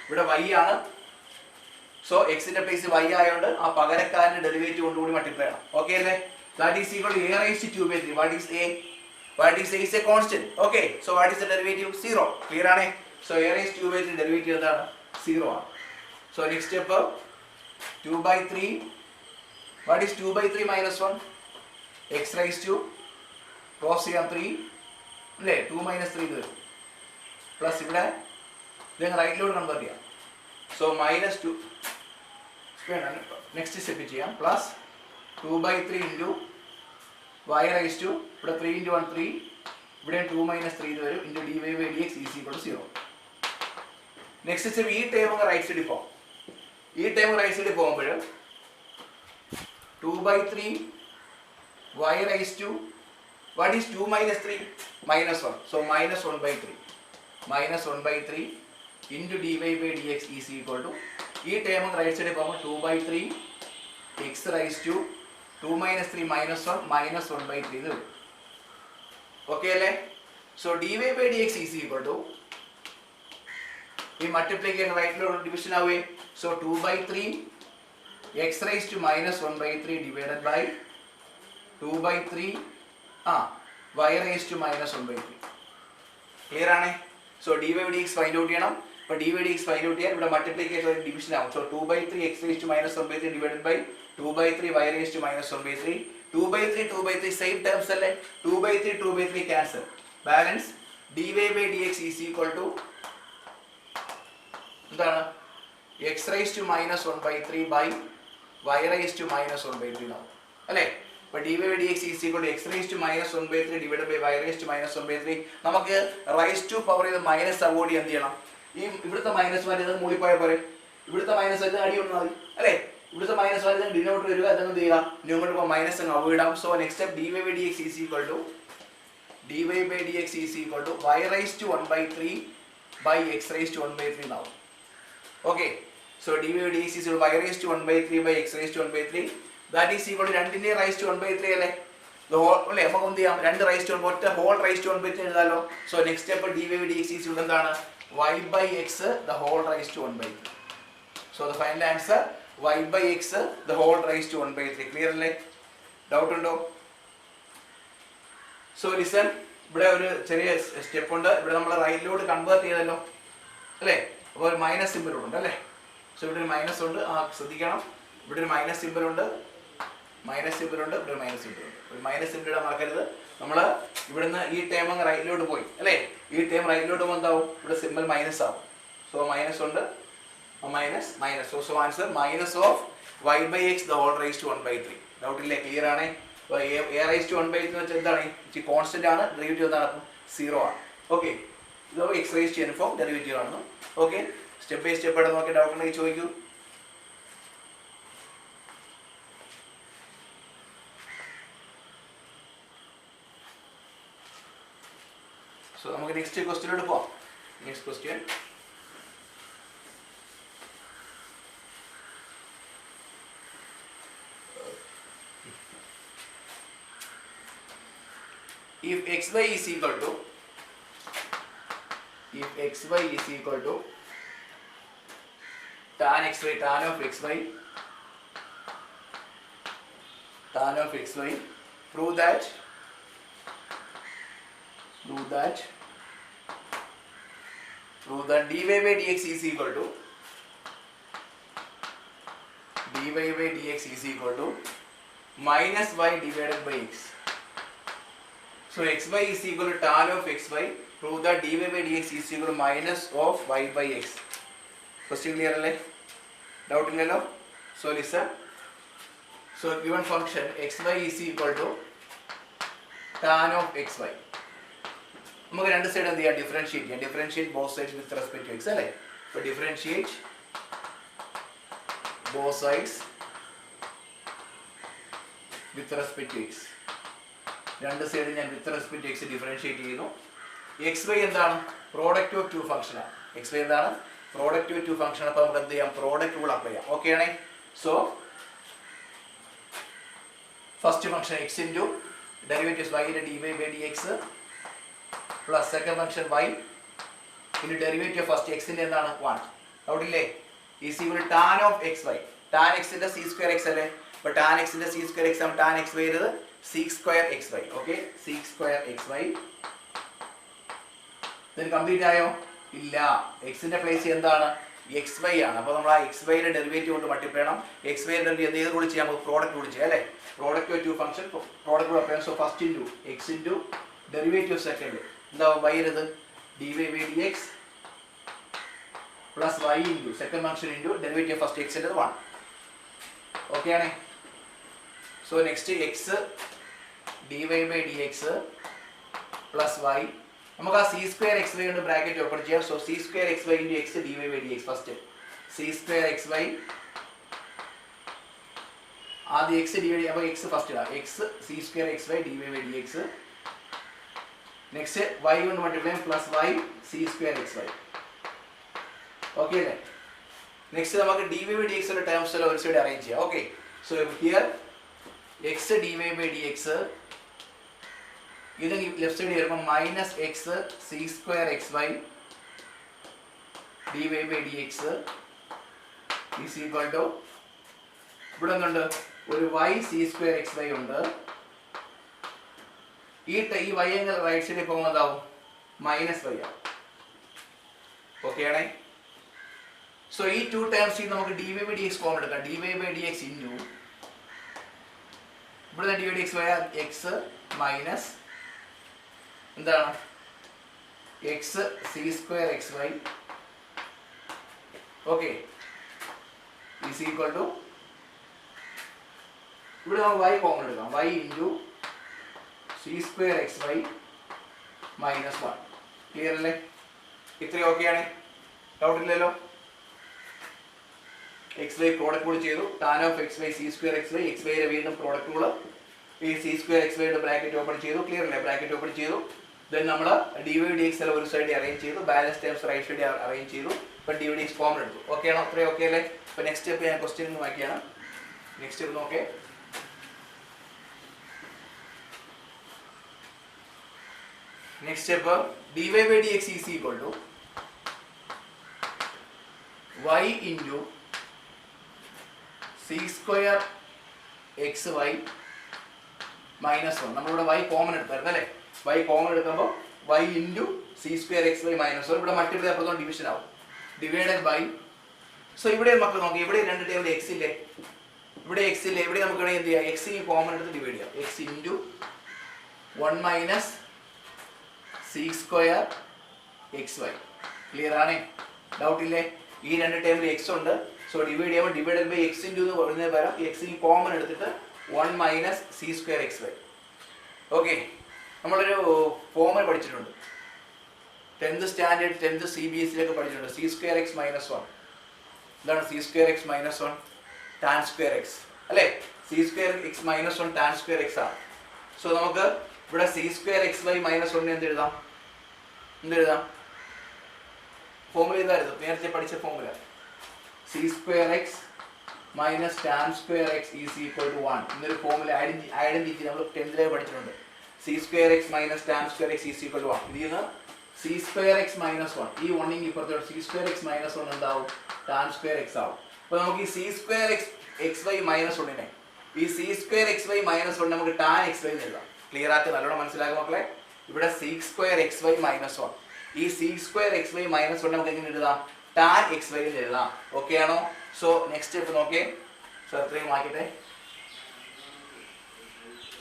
A: ഇവിടെ y ആണ്. സോ എക്സിന്റെ പ്ലേസ് y ആയതുകൊണ്ട് ആ പകരക്കാരന്റെ ഡെറിവേറ്റീവ് കൊണ്ടുകൂടി മൾട്ടിപ്ലൈ ചെയ്യണം. ഓക്കെ അല്ലേ. That is equal to a⁻2/3. What is a, what is a is a constant. Okay, so what is the derivative, 0. Clear ആണേ. സോ a⁻2/3 ഡെറിവേറ്റീവ് എന്താണ്, 0 ആണ്. So next step, 2 by 3. What is 2 by 3 minus 1? X raised to cross ചെയ്യാം 3 അല്ലേ 2 minus 3 ഇത് വരും plus ഇവിടെ ഇത് റൈറ്റിലോട്ട് convert ചെയ്യാം സോ മൈനസ് 2 നെക്സ്റ്റ് സ്റ്റെപ്പ് ചെയ്യാം plus 2 by 3 into y raised to ഇവിടെ 3 into 1 3 ഇവിടെ 2 minus 3 ഇത് വരും into dy by dx is equal to 0. Next step ഈ ടേം റൈറ്റ് സൈഡിൽ പോകും ഈ ടേം റൈറ്റ് സൈഡിൽ പോകുമ്പോൾ 2 by 3 y raised to what is 2 minus 3? Minus 1. So minus 1 by 3. Minus 1 by 3 into dy by dx is equal to ഈ term right സൈഡിൽ പോകുമ്പോൾ 2 by 3 x raised to 2 minus 3 minus 1 minus 1 by 3 ഇത് വരും okay അല്ലേ so dy by dx is equal to ഈ multiplication റൈറ്റിലുള്ള division ആവുകയെ so 2 by 3 x raised to minus 1 by 3 divided by 2 by 3 y raised to minus 1 by 3. Clear ആണ് so dy by dx find out ചെയ്യണം അപ്പോൾ dy by dx find out ചെയ്യാൻ ഇവിടെ multiplication division ആവും so 2 by 3 x raised to minus 1 by 3 divided by 2 by 3 y raised to minus 1 by 3. 2 by 3 same terms അല്ലേ 2 by 3 cancel balance dy by dx is equal to എന്താണ് x raised to minus 1 by 3 by y raised to minus 1 by 3 ആവും അല്ലേ അപ്പോൾ dy by dx is equal to x raised to minus 1 by 3 divided by y raised to minus 1 by 3 നമുക്ക് rice to power ചെയ്ത് minus avoid ചെയ്യാൻ എന്ത് ചെയ്യണം ഈ ഇവിടുത്തെ മൈനസ് വരുന്നത് മൂളിപ്പോയാൽ പോലെ ഇവിടുത്തെ മൈനസ് വരുന്നത് അടി ഒന്നും മതി അല്ലേ ഇവിടുത്തെ മൈനസ് വരുന്നത് ഡിനോമിനേറ്റർ വരിക അതെന്ത് ചെയ്യുക ന്യൂമറേറ്റർ മൈനസ് അങ്ങ് അവോയ്ഡ് ആവും so next step dy by dx is equal to y raised to 1 by 3 by x raised to 1 by 3 now. Okay, so dy by dx is equal to y raised to 1 by 3 by x raised to 1 by 3 that is equal to 2 raised to 1 by 3 അല്ലേ the whole അല്ലേ നമുക്ക് എന്ത് ചെയ്യാം 2 raised to 1 ഒറ്റ whole raised to 1 by 3 എഴുതാലോ so next step dy by dx is equal to എന്താണ് y by x the whole raised to 1 by 3 so the final answer y by x the whole raised to 1 by 3 clear അല്ലേ doubt ഉണ്ടോ so listen ഇവിടെ ഒരു ചെറിയ step ഉണ്ട് ഇവിടെ നമ്മൾ റൈറ്റിലോട്ട് convert ചെയ്തല്ലോ അല്ലേ അപ്പോൾ ഒരു മൈനസ് സിമ്പിൾ ഉണ്ട് അല്ലേ സോ ഇവിടെ ഒരു മൈനസ് ഉണ്ട് ശ്രദ്ധിക്കണം ഇവിടെ ഒരു മൈനസ് സിമ്പിൾ ഉണ്ട് ഇവിടെ ഒരു മൈനസ് സിമ്പിൾ ഉണ്ട് ഒരു മൈനസ് സിമ്പിൾ ഇടാൻ മറക്കരുത് നമ്മൾ ഇവിടുന്ന് ഈ ടേം അങ്ങ് റൈറ്റിലോട്ട് പോയി അല്ലേ ഈ ടേം റൈറ്റിലോട്ട് പോകുമ്പോൾ എന്താവും ഇവിടെ സിമ്പിൾ മൈനസ് ആവും സോ മൈനസ് ഉണ്ട് minus so answer minus of y by x the whole raised to 1 by 3 doubt ഇല്ലേ ക്ലിയർ ആണ് അപ്പോൾ a raised to 1 by 3 എന്ന് വെച്ചാൽ എന്താണ് ഈ കോൺസ്റ്റന്റ് ആണ് ഡെറിവേറ്റീവ് എന്താണ് അപ്പം 0 ആണ് ഓക്കെ ഇത് x raised to n form derivative ആണ് ഓക്കെ സ്റ്റെപ്പ് ബൈ സ്റ്റെപ്പ് ആയിട്ട് നോക്കി ഡൗട്ട് ഉണ്ടെങ്കിൽ ചോദിക്കൂ സോ നമുക്ക് നെക്സ്റ്റ് ക്വസ്റ്റ്യനിലോട്ട് പോവാം next question if xy is equal to tan xy tan of xy prove that dy by dx is equal to minus y divided by x. So xy is equal to tan of xy. Prove that dy by dx is equal to minus of y by x. Question clear alle? Doubt illalo? So listen. So given function xy is equal to tan of xy. നമുക്ക് രണ്ട് side എന്ത് ചെയ്യാം differentiate both sides with respect to x അല്ലേ അപ്പോൾ differentiate both sides with respect to x രണ്ട് side ഞാൻ with respect to x differentiate ചെയ്യുന്നു xy എന്താണ് പ്രോഡക്റ്റ് ഓഫ് ടു ഫംഗ്ഷൻ ആണ് xy എന്താണ് പ്രോഡക്റ്റ് ഓഫ് ടു ഫംഗ്ഷൻ അപ്പോൾ നമുക്ക് എന്ത് ചെയ്യാം പ്രോഡക്റ്റ് റൂൾ അപ്ലൈ ചെയ്യാം ഓക്കെ ആണേ so first function x into derivatives y ന്റെ dy by dx plus second function y into derivative first x ന്റെ എന്താണ് 1 അവിടില്ലേ is equal to tan of xy tan x ന്റെ c സ്ക്വയർ x അല്ലേ അപ്പോൾ tan x ന്റെ c square x ആണ് tan xy വരുന്നത് sec square xy okay sec square xy then complete ആയോ ഇല്ല x ന്റെ പ്ലേസ് എന്താണ് എക്സ് വൈ ആണ്. അപ്പോൾ നമ്മൾ ആ എക്സ് വൈയുടെ ഡെറിവേറ്റീവ് കൊണ്ട് മൾട്ടിപ്ലൈ ചെയ്യണം. എക്സ് വൈയുടെ ഡെറിവേറ്റീവ് ഏത് കൂടി ചെയ്യാം? നമുക്ക് പ്രോഡക്റ്റ് കൂടി ചെയ്യാം അല്ലേ? Product of two function product കൂടെ apply. So first into x into derivative second എന്താവും? വൈ വരുന്നത് d y by d x plus y into second function into derivative first എക്സിൻ്റെ 1. ഓക്കെ ആണേ? So next x d y by d x plus y. നമുക്ക് ആ c square x y കൊണ്ട് bracket open ചെയ്യാം. So c square x y into x d y by d X. First c square x y ആദ്യം x d y. അപ്പോൾ x first ഇടാം. X c square x y d y by d x. Next y കൊണ്ട് multiply plus y c square x y. Okay അല്ലേ? Next നമുക്ക് d y by d എക്സിന്റെ terms എല്ലാം ഒരു side arrange ചെയ്യാം. Okay, so here x d y by d x ഇത് left side വരുമ്പോൾ minus x c square x y d y by d x is equal to ഇവിടെ ഒന്നുണ്ട് ഒരു y c square x y ഉണ്ട്. ഈ y എങ്ങനെ right സൈഡിൽ പോകുന്നതാവും? മൈനസ് വൈ ആവും. ഓക്കെ ആണേ? സോ ഈ ടു ടേംസ് നമുക്ക് d y by d x common എടുക്കാം. D y by d x into ഇവിടെ d y d x y x minus എന്താണ് x c square x y. Okay, is equal to ഇവിടെ നമുക്ക് y common എടുക്കാം. Y into c square x y minus 1. Clear അല്ലേ? ഇത്രയും okay ആണ്? Doubt ഇല്ലല്ലോ? X Y product കൂടി ചെയ്തു. Tan of x y c square x y. X വൈയുടെ വീണ്ടും പ്രോഡക്റ്റ് കൂടെ ഈ സി സ്ക്വയർ എക്സ് വൈയുടെ ബ്രാക്കറ്റ് ഓപ്പൺ ചെയ്തു. ക്ലിയർ അല്ലേ? ബ്രാക്കറ്റ് ഓപ്പൺ ചെയ്തു. ദെൻ നമ്മൾ ഡി വൈ ഡി എക്സ് എല്ലാം ഒരു സൈഡ് അറേഞ്ച് ചെയ്തു. Balance terms right side arrange ചെയ്തു. ഇപ്പം d y d x common എടുത്തു. ഓക്കെ ആണോ? അത്രയും ഓക്കെ അല്ലേ? ഇപ്പം നെക്സ്റ്റ് സ്റ്റെപ്പ് ഞാൻ ക്വസ്റ്റ്യൻ നോക്കിയാണ്. നെക്സ്റ്റ് സ്റ്റെപ്പ് നോക്കേ. Next step D y by d x is equal to y into c square x y minus 1. നമ്മളിവിടെ വൈ കോമൺ എടുത്തായിരുന്നു അല്ലേ? വൈ കോമൺ എടുക്കുമ്പോൾ y into c square x y minus 1. ഇവിടെ multiply അപ്പുറത്തോളം division ആവും. Divided by. So ഇവിടെ മക്കൾ നോക്കി, ഇവിടെ രണ്ട് ടേബിൾ എക്സ് ഇല്ലേ? ഇവിടെ എക്സ് ഇല്ലേ? ഇവിടെ നമുക്ക് വേണമെങ്കിൽ എന്ത് ചെയ്യാം? എക്സ് കോമൺ എടുത്ത് ഡിവൈഡ് ചെയ്യാം. X into 1 minus c square x y. Clear ആണേ? ഡൗട്ട് ഇല്ലേ? ഈ രണ്ട് ടേബിൾ എക്സ് ഉണ്ട്. സോ ഡിവൈഡ് ചെയ്യുമ്പോൾ ഡിവൈഡഡ് ബൈ എക്സ് ഇൻറ്റു എന്ന് പറയുന്നത് പകരം എക്സ് കോമൺ എടുത്തിട്ട് 1 minus c square x y. Okay, നമ്മളൊരു ഫോർമുല പഠിച്ചിട്ടുണ്ട്. 10th സ്റ്റാൻഡേർഡ് 10th CBSE പഠിച്ചിട്ടുണ്ട്. C square x minus 1. എന്താണ് c square x minus 1? Tan square x അല്ലേ? C square x minus 1 tan square x ആണ്. So നമുക്ക് ഇവിടെ c square x y minus 1 എന്തെഴുതാം? Formula ഇതായിരുന്നു, നേരത്തെ പഠിച്ച formula. C square x minus tan square x is equal to 1 എന്നൊരു formula identity നമ്മൾ 10th പഠിച്ചിട്ടുണ്ട്. C square x minus tan square x is equal to 1. ഇതിൽ നിന്ന് സി സ്ക്വയർ എക്സ് മൈനസ് 1 ഈ 1 ഇപ്പുറത്തോട്ട് സി സ്ക്വയർ എക്സ് മൈനസ് 1 എന്താവും? Tan square x ആവും. അപ്പോൾ നമുക്ക് ഈ c square x y minus 1 ഈ c square x y minus 1 നമുക്ക് ടാൻ എക്സ് വൈ എഴുതാം. ക്ലിയർ ആയിട്ട് നല്ലോണം മനസ്സിലാക്കും മക്കളെ. ഇവിടെ c square x y minus 1. ഈ c square x y minus 1 നമുക്ക് എങ്ങനെ എഴുതാം? ടാൻ എക്സ് വൈ എന്ന് എഴുതാം. ഓക്കെ ആണോ? സോ നെക്സ്റ്റ് സ്റ്റെപ്പ് നോക്കേ. സോ അത്രയും ആക്കിട്ടെ.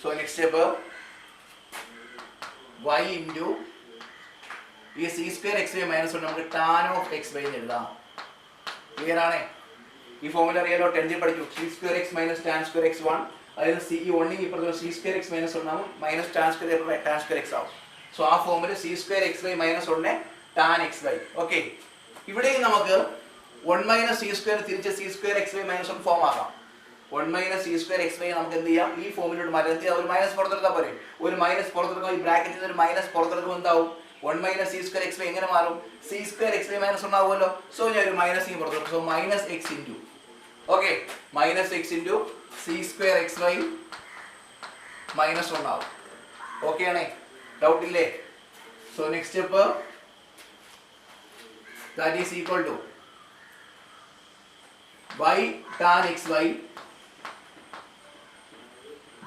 A: So next step y into ഈ c square x y minus 1 നമുക്ക് ടാൻ ഓഫ് എക്സ് വൈ എന്ന് എഴുതാം. ക്ലിയർ ആണേ? ഈ ഫോർമുല അറിയാലോ, 10th പഠിച്ചു. C square x minus tan square X 1. അതായത് സി ഈ 1 ഇപ്പുറത്ത് സി സ്ക്വയർ എക്സ് മൈനസ് 1 ആവും, മൈനസ് ടാൻ സ്ക്വയർ എക്സ് ആവും. സോ ആ formula c square x y minus 1 tan x y. Okay, ഇവിടെയും നമുക്ക് 1 മൈനസ് സി സ്ക്വയർ തിരിച്ച് c square x y minus 1 form ആക്കാം. 1 minus c square x y നമുക്ക് എന്ത് ചെയ്യാം? ഈ ഫോമിലോട്ട് മാറ്റി ഒരു മൈനസ് പുറത്തെടുക്കാൻ പോരെ? ഒരു മൈനസ് പുറത്തെടുക്കുമ്പോൾ ഈ ബ്രാക്കറ്റിൽ നിന്ന് ഒരു മൈനസ് പുറത്തെടുക്കുമ്പോൾ എന്താവും? 1 minus c square x y എങ്ങനെ മാറും? C square x y minus 1 ആവുമല്ലോ. സോ ഞാൻ ഒരു മൈനസ് ഈ പുറത്തെടുക്കും. So minus x into okay minus x into c square x y minus 1 ആവും. ഓക്കെ ആണേ? ഡൗട്ട് ഇല്ലേ? So next step that is equal to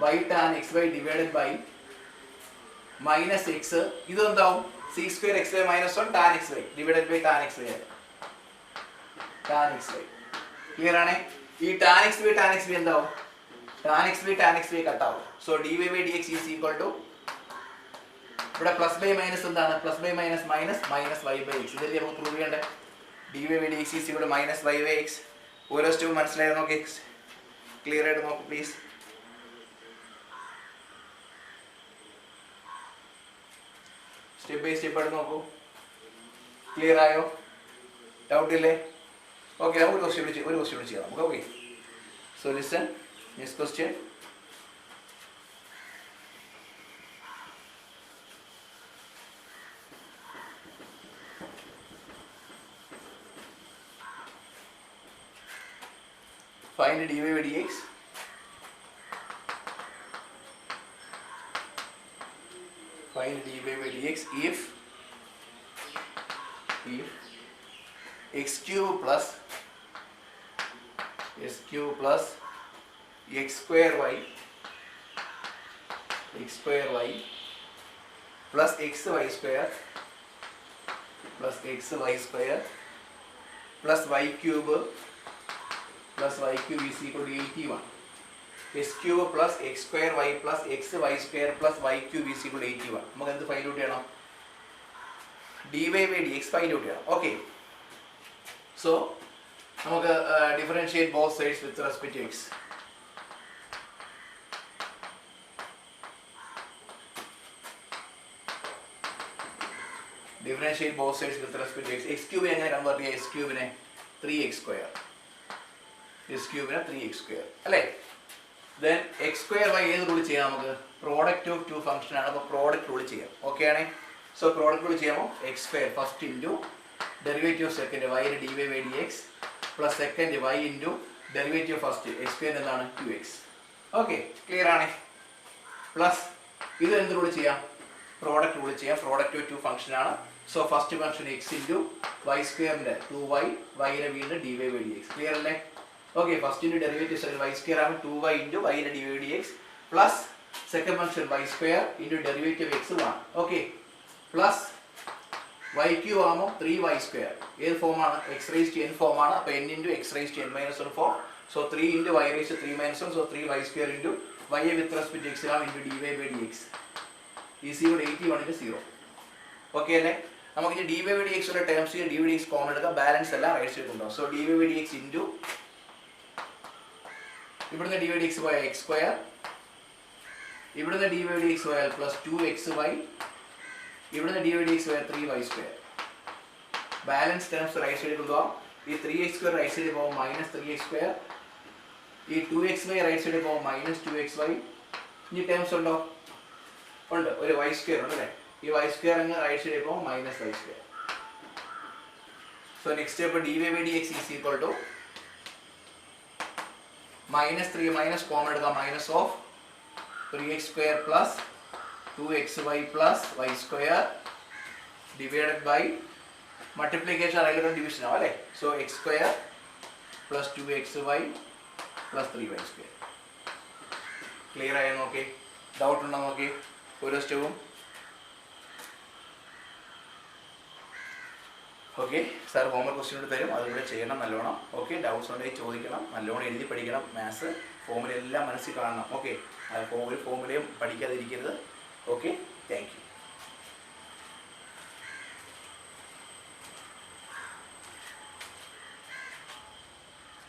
A: y tan xy divided by minus x. ഇതെന്താവും? C square x y minus 1 tan x y divided by tan x y. tan xy. Clear ആണ്? ഈ tan xy എന്താവും? tan xy കട്ടാവും. So dy by dx is equal to ഇവിടെ plus by minus എന്താണ്? Plus by minus minus minus y by x. ഇതല്ലേ നമുക്ക് prove ചെയ്യണ്ടേ? dy by dx is equal to minus y by x. ഓരോ step മനസ്സിലായോ നോക്കി? Clear ആയിട്ട് നോക്കൂ പ്ലീസ്. സ്റ്റെപ്പ് ബൈ സ്റ്റെപ്പ് ആയിട്ട് നോക്കൂ. ക്ലിയർ ആയോ? ഡൗട്ട് ഇല്ലേ? ഓക്കെ, നമുക്ക് ഒരു ക്വസ്റ്റ്യൻ ചെയ്യാം നമുക്ക്. Okay, so listen next question. Find dy by dx. Find dy by dx if x cube plus x square y plus xy square plus y cube is equal to 81. x cube plus x square y plus xy square plus y cube is equal to 81. നമുക്ക് എന്ത് find out ചെയ്യണം? dy by dx find out ചെയ്യണം. Okay, so നമുക്ക് differentiate both sides with respect to x. Differentiate both sides with respect to x. x ക്യൂബിനെ എങ്ങനെ convert ചെയ്യാം? x ക്യൂബിനെ 3x square, x ക്യൂബിനെ 3x സ്ക്വയർ അല്ലേ? Then x square y ഏത് rule ചെയ്യാം? നമുക്ക് പ്രോഡക്റ്റ് ഓഫ് ടു ഫംഗ്ഷൻ ആണ്, അപ്പോൾ പ്രോഡക്റ്റ് റൂൾ ചെയ്യാം. ഓക്കെ ആണ്? സോ പ്രോഡക്റ്റ് റൂൾ ചെയ്യാമോ? x square first into derivative second y dy by dx plus second y into derivative first x square എന്താണ്? 2x. Okay, clear ആണ്? Plus ഇത് എന്ത് rule ചെയ്യാം? പ്രോഡക്റ്റ് റൂൾ ചെയ്യാം. Product of two function ആണ്. So first function x into y സ്ക്വയറിൻ്റെ 2y, y നെ വീണ്ടും dy by dx. ക്ലിയർ അല്ലേ? ഓക്കെ, ഫസ്റ്റിൻ്റെ ഡെറിവേറ്റീവ് സെക്കൻഡ് y സ്ക്വയർ ആണ് 2y ഇൻറ്റു y നെ dy by dx plus second function y square into derivative x 1. Okay, plus y cube ആകുമ്പോൾ 3y square ഏത് ഫോമാണ്? x raised to n ഫോമാണ്. അപ്പോൾ n into x raised to n minus 1 form. So 3 into y raised to 3 minus 1. So 3y square into y with respect to x ആണ് into dy by dx is equal 81 into 0. Okay അല്ലേ? നമുക്ക് ഇനി dy by dx ഉള്ള terms dy by dx common എടുക്കാം. Balance എല്ലാം right സൈഡിൽ ഉണ്ടാവും. So dy by dx into ഇവിടുന്ന് dy by dx പോയ x സ്ക്വയർ, ഇവിടുന്ന് dy by dx പോയാൽ പ്ലസ് 2xy, ഇവിടുന്ന് dy by dx പോയാൽ 3y square. Balance terms right സൈഡിൽ കൊണ്ടുപോകാം. ഈ 3x സ്ക്വയർ റൈറ്റ് സൈഡിൽ പോകും മൈനസ് 3x സ്ക്വയർ, ഈ 2xy റൈറ്റ് സൈഡിൽ പോകും മൈനസ് 2xy. ഇനി ടേംസ് ഉണ്ടോ? ഉണ്ട്, ഒരു y സ്ക്വയർ ഉണ്ട് അല്ലേ? ഈ y സ്ക്വയർ അങ്ങ് റൈറ്റ് സൈഡിൽ പോകും minus y square. So next step dy by dx is equal to minus 3 minus common എടുക്കാം, minus of 3x square plus 2xy plus y square divided by multiplication അതിലൊരു division ആവും അല്ലേ? So x square plus 2xy plus 3y square. Clear ആയോ നോക്കി? Doubt ഉണ്ടോ നോക്കി? ഓരോ സ്റ്റെപ്പും. ഓക്കെ, സാർ ഹോംവർക്ക് ക്വസ്റ്റ്യൻ തരും, അതുകൂടെ ചെയ്യണം നല്ലോണം. ഓക്കെ, ഡൗട്ട്സ് ഉണ്ടെങ്കിൽ ചോദിക്കണം, നല്ലോണം എഴുതി പഠിക്കണം. മാത്സ് ഫോമുല എല്ലാം മനസ്സിൽ കാണണം. ഓക്കെ, ഒരു ഫോമുലയും പഠിക്കാതിരിക്കരുത്. Okay, thank U.